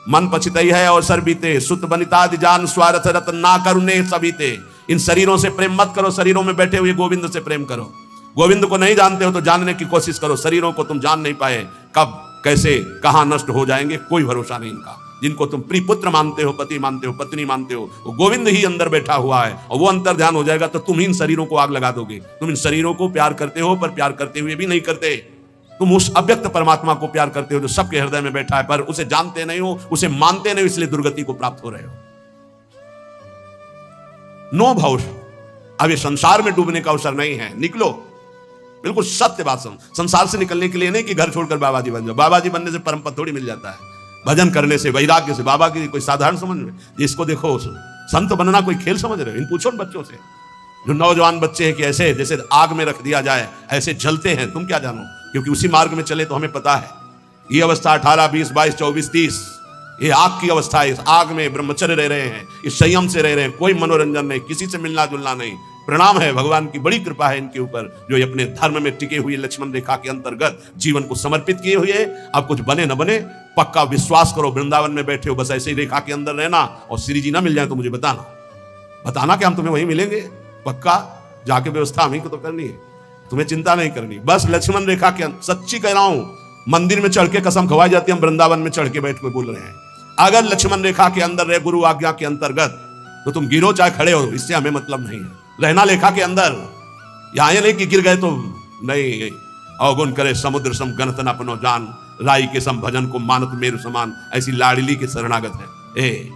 मन पछितई है और सर बीते, सुत बनितादि जान स्वार्थ रतन ना करुणे सबीते। इन शरीरों से प्रेम मत करो, शरीरों में बैठे हुए गोविंद से प्रेम करो। गोविंद को नहीं जानते हो तो जानने की कोशिश करो। शरीरों को तुम जान नहीं पाए, कब कैसे कहां नष्ट हो जाएंगे कोई भरोसा नहीं इनका। जिनको तुम प्रिय पुत्र मानते हो, पति मानते हो, पत्नी मानते हो, वो गोविंद ही अंदर बैठा हुआ है और वो अंतर ध्यान हो जाएगा तो तुम इन शरीरों को आग लगा दोगे। तुम इन शरीरों को प्यार करते हो, पर प्यार करते हुए भी नहीं करते। तुम उस अव्यक्त परमात्मा को प्यार करते हो जो सबके हृदय में बैठा है, पर उसे जानते नहीं हो, उसे मानते नहीं हो, इसलिए दुर्गति को प्राप्त हो रहे हो। नो भवश, अब ये संसार में डूबने का अवसर नहीं है, निकलो। बिल्कुल सत्य बात सुन। संसार से निकलने के लिए नहीं कि घर छोड़कर बाबा जी बन जाओ। बाबा जी बनने से परम पद थोड़ी मिल जाता है। भजन करने से, वैराग्य से बाबा की कोई साधारण समझ में, इसको देखो संत बनना कोई खेल समझ रहे हो? इन पूछो बच्चों से, जो नौजवान बच्चे हैं कि ऐसे जैसे आग में रख दिया जाए ऐसे जलते हैं, तुम क्या जानो? क्योंकि उसी मार्ग में चले तो हमें पता है। ये अवस्था 18, 20, 22, 24, 30 ये आग की अवस्था है। इस आग में ब्रह्मचर्य रह रहे हैं, इस संयम से रह रहे हैं, कोई मनोरंजन नहीं, किसी से मिलना जुलना नहीं। प्रणाम है, भगवान की बड़ी कृपा है इनके ऊपर, जो अपने धर्म में टिके हुए लक्ष्मण रेखा के अंतर्गत जीवन को समर्पित किए हुए। अब कुछ बने न बने, पक्का विश्वास करो, वृंदावन में बैठे हो बस ऐसे ही रेखा के अंदर रहना, और श्री जी ना मिल जाए तो मुझे बताना कि हम तुम्हें वहीं मिलेंगे। पक्का जाके व्यवस्था हमें को तो करनी है, तुम्हें चिंता नहीं करनी। बस लक्ष्मण रेखा के सच्ची कह रहा हूं, मंदिर में चढ़ के कसम खवाई जाती है, हम वृंदावन में चढ़ के बैठ के बोल रहे हैं। अगर लक्ष्मण रेखा के अंदर रहे, गुरु आज्ञा के अंतर्गत, तो तुम गिरो चाहे खड़े हो, इससे हमें मतलब नहीं है। रहना लेखा के अंदर, यहां ये नहीं कि गिर गए तो नहीं। अवगुण करे समुद्र सम गणत न अपनो जान, राई के सम भजन को मानत मेरु समान, ऐसी लाडली के शरणागत है। ए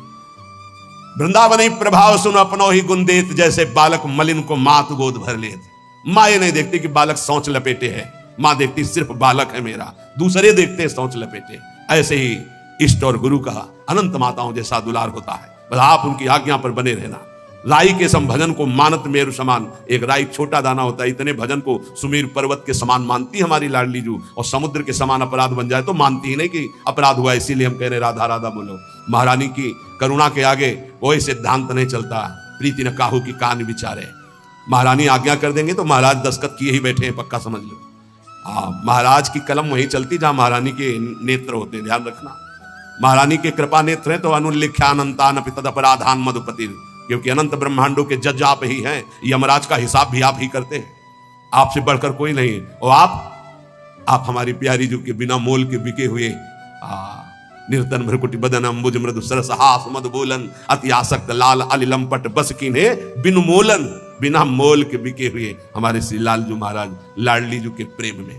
वृंदावनी प्रभाव सुन अपनो ही गुण देत, जैसे बालक मलिन को मात गोद भर लेत। माँ ये नहीं देखती कि बालक सोच लपेटे है, माँ देखती सिर्फ बालक है मेरा, दूसरे देखते सोच लपेटे। ऐसे ही इष्ट और गुरु का अनंत माताओं जैसा दुलार होता है, बस आप उनकी आज्ञा पर बने रहना। राई के सम भजन को मानत मेरु समान, एक राई छोटा दाना होता है, इतने भजन को सुमेर पर्वत के समान मानती हमारी लाडली जू, और समुद्र के समान अपराध बन जाए तो मानती ही नहीं कि अपराध हुआ। इसीलिए हम कह रहे राधा राधा बोलो। महारानी की करुणा के आगे कोई सिद्धांत नहीं चलता, प्रीति न काहू की कान विचारे। महारानी आज्ञा कर देंगे तो महाराज दस्तखत किए ही बैठे हैं, पक्का समझ लो। महाराज की कलम वहीं चलती जहां महारानी के नेत्र होते हैं, ध्यान रखना। महारानी के कृपा नेत्र हैं तो अनुल्लिख्यानंतान पितद अपराधान मधुपति, क्योंकि अनंत ब्रह्मांडों के जज आप ही हैं, यमराज का हिसाब भी आप ही करते हैं, आपसे बढ़कर कोई नहीं। और आप हमारी प्यारी जो के बिना मोल के बिके हुए, निर्तन भ्रकुटी बदन अम्बुज मृदु सरस हास मधु बोलन, अति आसक्त लाल अलिलंपट बस कीन्हे बिनु मोलन, बिना मोल के बिके हुए हमारे श्री लालजू महाराज लाडली जू के प्रेम में।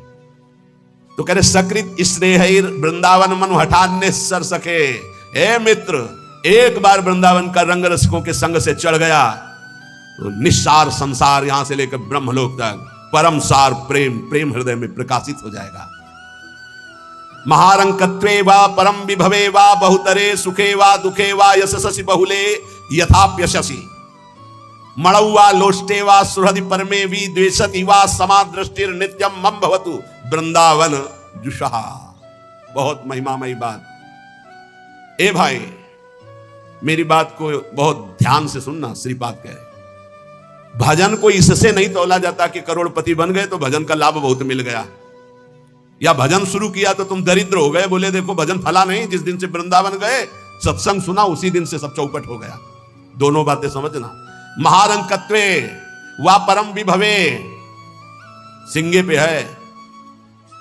तो कह रहे सकृत स्नेह वृंदावन मनु हठान्य सर सके। हे मित्र, एक बार वृंदावन का रंग रसिकों के संग से चढ़ गया तो निस्सार संसार, यहां से लेकर ब्रह्मलोक तक परम सार प्रेम, प्रेम हृदय में प्रकाशित हो जाएगा। महारंकत्वे वा परम विभवे वा बहुतरे सुखे वा दुखे वा यशसि बहुले यथाप्यशसि, मणौवा लोष्टे वा सुहृदि परमे वि द्वेषति वा समादृष्टिर नित्यम मम भवतु वृंदावन जुषहा। बहुत महिमामयी बात। ए भाई, मेरी बात को बहुत ध्यान से सुनना। श्रीपाद कह रहे भजन को इससे नहीं तोला जाता कि करोड़पति बन गए तो भजन का लाभ बहुत मिल गया, या भजन शुरू किया तो तुम दरिद्र हो गए, बोले देखो भजन फला नहीं। जिस दिन से वृंदावन गए, सत्संग सुना, उसी दिन से सब चौपट हो गया। दोनों बातें समझना। महारंकत्वे वा परम विभवे, सिंगे पे है।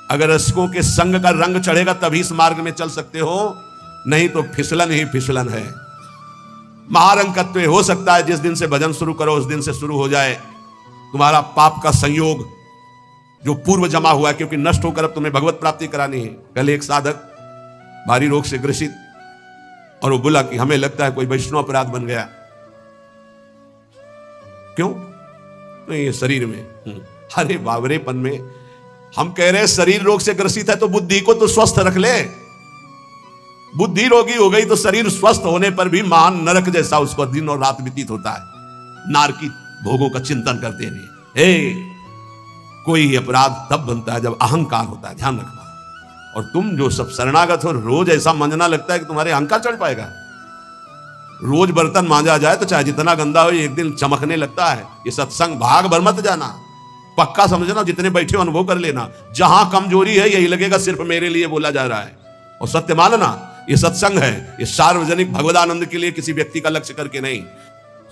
अगर रसिकों के संग का रंग चढ़ेगा तभी इस मार्ग में चल सकते हो, नहीं तो फिसलन ही फिसलन है। महारंकत्वे, हो सकता है जिस दिन से भजन शुरू करो उस दिन से शुरू हो जाए तुम्हारा पाप का संयोग जो पूर्व जमा हुआ है, क्योंकि नष्ट होकर अब तुम्हें भगवत प्राप्ति करानी है। कल एक साधक भारी रोग से ग्रसित, और वो बोला कि हमें लगता है कोई वैष्णव अपराध बन गया। क्यों? नहीं, ये शरीर में। अरे बावरेपन में हम कह रहे हैं शरीर रोग से ग्रसित है तो बुद्धि को तो स्वस्थ रख ले। बुद्धि रोगी हो गई तो शरीर स्वस्थ होने पर भी महान नरक जैसा उसको दिन और रात व्यतीत होता है, नारकी भोगों का चिंतन करते हुए। कोई अपराध तब बनता है जब अहंकार होता है, ध्यान रखना। और तुम जो सब शरणागत हो, रोज ऐसा मंजना लगता है कि तुम्हारे अहंकार चढ़ पाएगा। रोज बर्तन मांजा जाए तो चाहे जितना गंदा हो एक दिन चमकने लगता है। ये सत्संग भाग भर मत जाना, पक्का समझना, जितने बैठे हो अनुभव कर लेना। जहां कमजोरी है यही लगेगा सिर्फ मेरे लिए बोला जा रहा है, और सत्य मानना ये सत्संग है, ये सार्वजनिक भगवदानंद के लिए किसी व्यक्ति का लक्ष्य करके नहीं,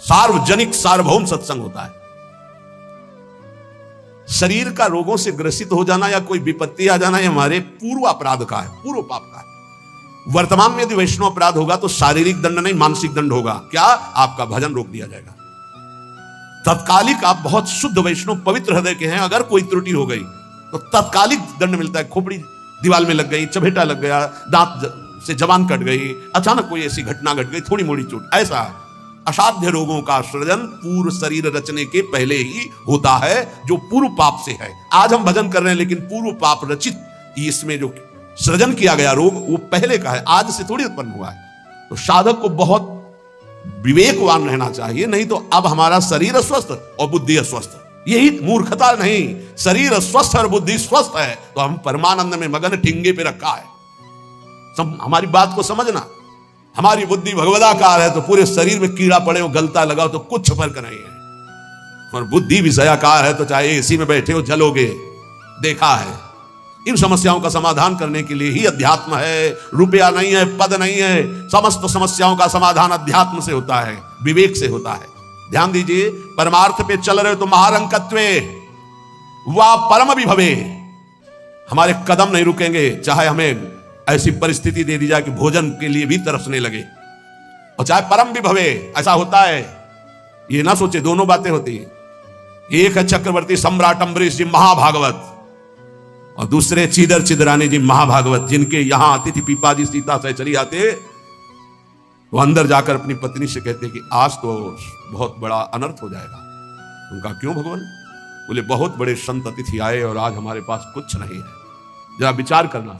सार्वजनिक सार्वभौम सत्संग होता है। शरीर का रोगों से ग्रसित हो जाना या कोई विपत्ति आ जाना, ये हमारे पूर्व अपराध का है, पूर्व पाप का है। वर्तमान में यदि वैष्णव अपराध होगा तो शारीरिक दंड नहीं, मानसिक दंड होगा। क्या? आपका भजन रोक दिया जाएगा। तत्कालिक आप बहुत शुद्ध वैष्णव पवित्र हृदय के हैं, अगर कोई त्रुटि हो गई तो तत्कालिक दंड मिलता है। खोपड़ी दीवार में लग गई, चपेटा लग गया, दांत से जबान कट गई, अचानक कोई ऐसी घटना घट गई, थोड़ी मोड़ी चोट, ऐसा असाध्य रोगों का सृजन पूर्व शरीर रचने के पहले ही होता है, जो पूर्व पाप से है। आज हम भजन कर रहे हैं लेकिन पूर्व पाप रचित इसमें जो सृजन किया गया रोग वो पहले का है, आज से थोड़ी उत्पन्न हुआ है। तो साधक को बहुत विवेकवान रहना चाहिए, नहीं तो अब हमारा शरीर अस्वस्थ और बुद्धि अस्वस्थ, यही मूर्खता नहीं। शरीर अस्वस्थ और बुद्धि स्वस्थ है तो हम परमानंद में मगन ठिंगे पे रखा है। हमारी बात को समझना। हमारी बुद्धि भगवदाकार है तो पूरे शरीर में कीड़ा पड़े हो, गलता लगाओ तो कुछ फर्क नहीं है। और बुद्धि विषयाकार है तो चाहे एसी में बैठे हो जलोगे, देखा है। इन समस्याओं का समाधान करने के लिए ही अध्यात्म है, रुपया नहीं है, पद नहीं है। समस्त समस्याओं का समाधान अध्यात्म से होता है, विवेक से होता है। ध्यान दीजिए, परमार्थ पे चल रहे हो तो महारंकत्वे वा परम विभवे, हमारे कदम नहीं रुकेंगे चाहे हमें ऐसी परिस्थिति दे दी जाए कि भोजन के लिए भी तरसने लगे, और चाहे परम विभवे। ऐसा होता है, ये ना सोचे दोनों बातें होती हैं। एक है चक्रवर्ती सम्राट अम्बरीश जी महाभागवत, और दूसरे चीदर चिदरानी जी महाभागवत, जिनके यहां आती थी पीपाजी सीता से चली आते, वो अंदर जाकर अपनी पत्नी से कहते कि आज तो बहुत बड़ा अनर्थ हो जाएगा। उनका क्यों भगवान? बोले बहुत बड़े संत अतिथि आए और आज हमारे पास कुछ नहीं है। जरा विचार करना,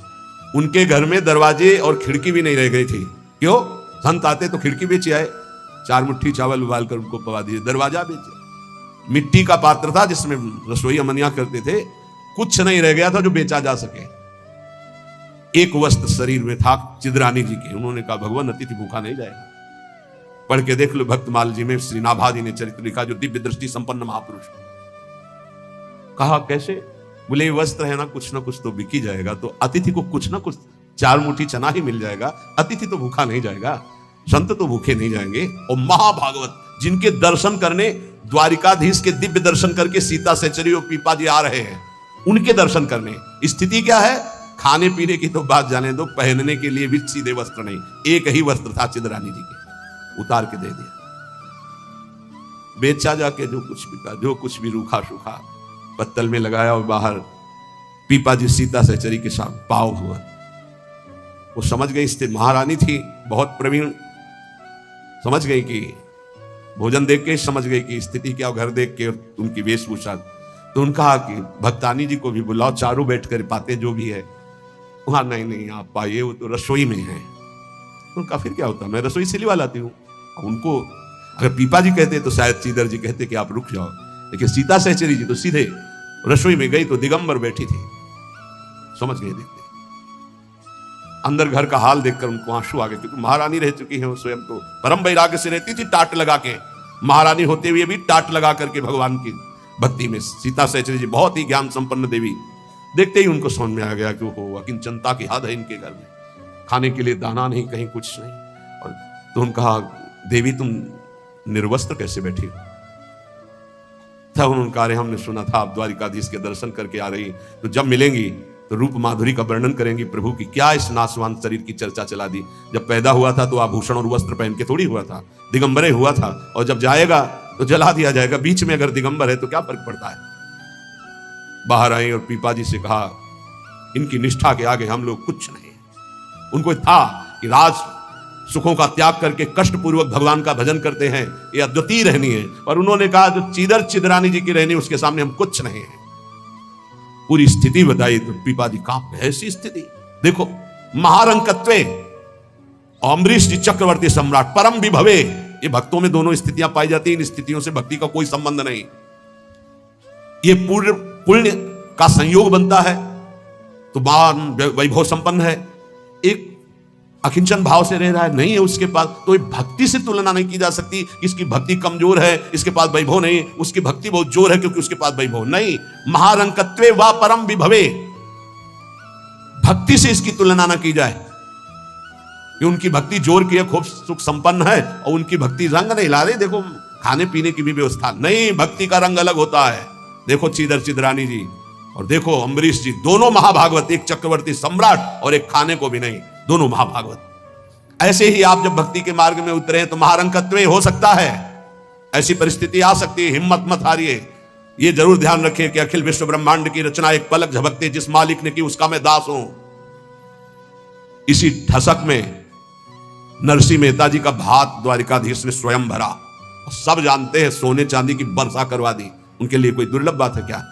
उनके घर में दरवाजे और खिड़की भी नहीं रह गई थी। क्यों? संत आते तो खिड़की बेचे आए, 4 मुट्ठी चावल उबाल कर उनको पवा दिए, दरवाजा बेचे। मिट्टी का पात्र था जिसमें रसोई अमनिया करते थे, कुछ नहीं रह गया था जो बेचा जा सके। एक वस्त्र शरीर में था चिदरानी जी के। उन्होंने कहा भगवान अतिथि भूखा नहीं जाएगा। पढ़ के देख लो भक्तमाल जी में श्री नाभा जी ने चरित्र लिखा, जो दिव्य दृष्टि संपन्न महापुरुष। कहा कैसे? बोले वस्त्र है ना कुछ तो बिक ही जाएगा, तो अतिथि को कुछ ना कुछ 4 मुट्ठी चना ही मिल जाएगा, अतिथि तो भूखा नहीं जाएगा, संत तो भूखे नहीं जाएंगे। और महाभागवत जिनके दर्शन करने द्वारिकाधीश के दिव्य दर्शन करके सीता सेचरी और पीपा जी आ रहे हैं, उनके दर्शन करने। स्थिति क्या है? खाने पीने की तो बात जाने दो, पहनने के लिए भी सीधे वस्त्र नहीं, एक ही वस्त्र था चिदरानी जी के, उतार के दे दिया। बेचा जाके जो कुछ बिका, जो कुछ भी रूखा सूखा पत्तल में लगाया और बाहर पीपा जी सीता सहचरी के साथ पाव हुआ। वो समझ गई, स्थिति महारानी थी बहुत प्रवीण, समझ गई कि भोजन देख के समझ गई कि स्थिति क्या, घर देख के उनकी वेशभूषा। तो उनका कहा कि भक्तानी जी को भी बुलाओ, चारों बैठ कर पाते जो भी है। वहां नहीं आप पाइए, वो तो रसोई में है। उनका फिर क्या होता, मैं रसोई से लिवा लाती हूँ। उनको अगर पीपा जी कहते तो शायद सीधर जी कहते कि आप रुक जाओ, लेकिन सीता सहचरी जी तो सीधे रसोई में गई तो दिगंबर बैठी थी। समझ गए, देखते अंदर घर का हाल देखकर उनको आंसू आ गए, क्योंकि महारानी रह चुकी है वो स्वयं तो परम वैराग्य से रहती थी, टाट लगा के। महारानी होते हुए भी टाट लगा करके भगवान की भक्ति में। सीता सहचरी जी बहुत ही ज्ञान संपन्न देवी, देखते ही उनको समझ में आ गया कि वो अकिंचनता की हद है इनके घर में, खाने के लिए दाना नहीं, कहीं कुछ नहीं। और तो उन्होंने कहा देवी तुम निर्वस्त्र कैसे बैठी हो? तब उन्होंने कहा हमने सुना था आप द्वारिकाधीश के दर्शन करके आ रही, तो जब मिलेंगी तो रूप माधुरी का वर्णन करेंगी प्रभु की। क्या इस नासवान शरीर की चर्चा चला दी। जब पैदा हुआ था तो आभूषण और वस्त्र पहन के थोड़ी हुआ था, दिगंबरे हुआ था, और जब जाएगा तो जला दिया जाएगा। बीच में अगर दिगंबर है तो क्या फर्क पड़ता है। बाहर आई और पीपा जी से कहा इनकी निष्ठा के आगे हम लोग कुछ नहीं। उनको था कि राज सुखों का त्याग करके कष्टपूर्वक भगवान का भजन करते हैं, ये अद्वितीय रहनी है। और उन्होंने कहा जो चीदर चिदरानी जी की रहनी, उसके सामने हम कुछ नहीं है। पूरी स्थिति बताई तो पीपा जी कांप गए। ऐसी स्थिति देखो, महारंकत्वे, अम्बरीश जी चक्रवर्ती सम्राट, परम विभवे, ये भक्तों में दोनों स्थितियां पाई जाती हैं। इन स्थितियों से भक्ति का कोई संबंध नहीं। ये पूर्ण पुण्य का संयोग बनता है तो मान वैभव संपन्न है। एक अकिंचन भाव से रह रहा है, नहीं है उसके पास, तो ये भक्ति से तुलना नहीं की जा सकती। इसकी भक्ति कमजोर है, इसके पास वैभव नहीं, उसकी भक्ति बहुत जोर है क्योंकि उसके पास वैभव नहीं। महारंकत्वे वा परम विभवे, भक्ति से इसकी तुलना ना की जाए कि उनकी भक्ति जोर की है, खूब सुख संपन्न है, और उनकी भक्ति रंग नहीं ला रही। देखो खाने पीने की भी व्यवस्था नहीं, भक्ति का रंग अलग होता है। देखो चीदर चिदरानी जी और देखो अम्बरीश जी, दोनों महाभागवत, एक चक्रवर्ती सम्राट और एक खाने को भी नहीं, दोनों महाभागवत। ऐसे ही आप जब भक्ति के मार्ग में उतरे तो महारंकत्व हो सकता है, ऐसी परिस्थिति आ सकती है। हिम्मत मत हारिए। ये जरूर ध्यान रखिए कि अखिल विश्व ब्रह्मांड की रचना एक पलक झपकते जिस मालिक ने की उसका मैं दास हूं। इसी ठसक में नरसिंह मेहता जी का भात द्वारिकाधीश ने स्वयं भरा, सब जानते हैं सोने चांदी की वर्षा करवा दी। उनके लिए कोई दुर्लभ बात है क्या?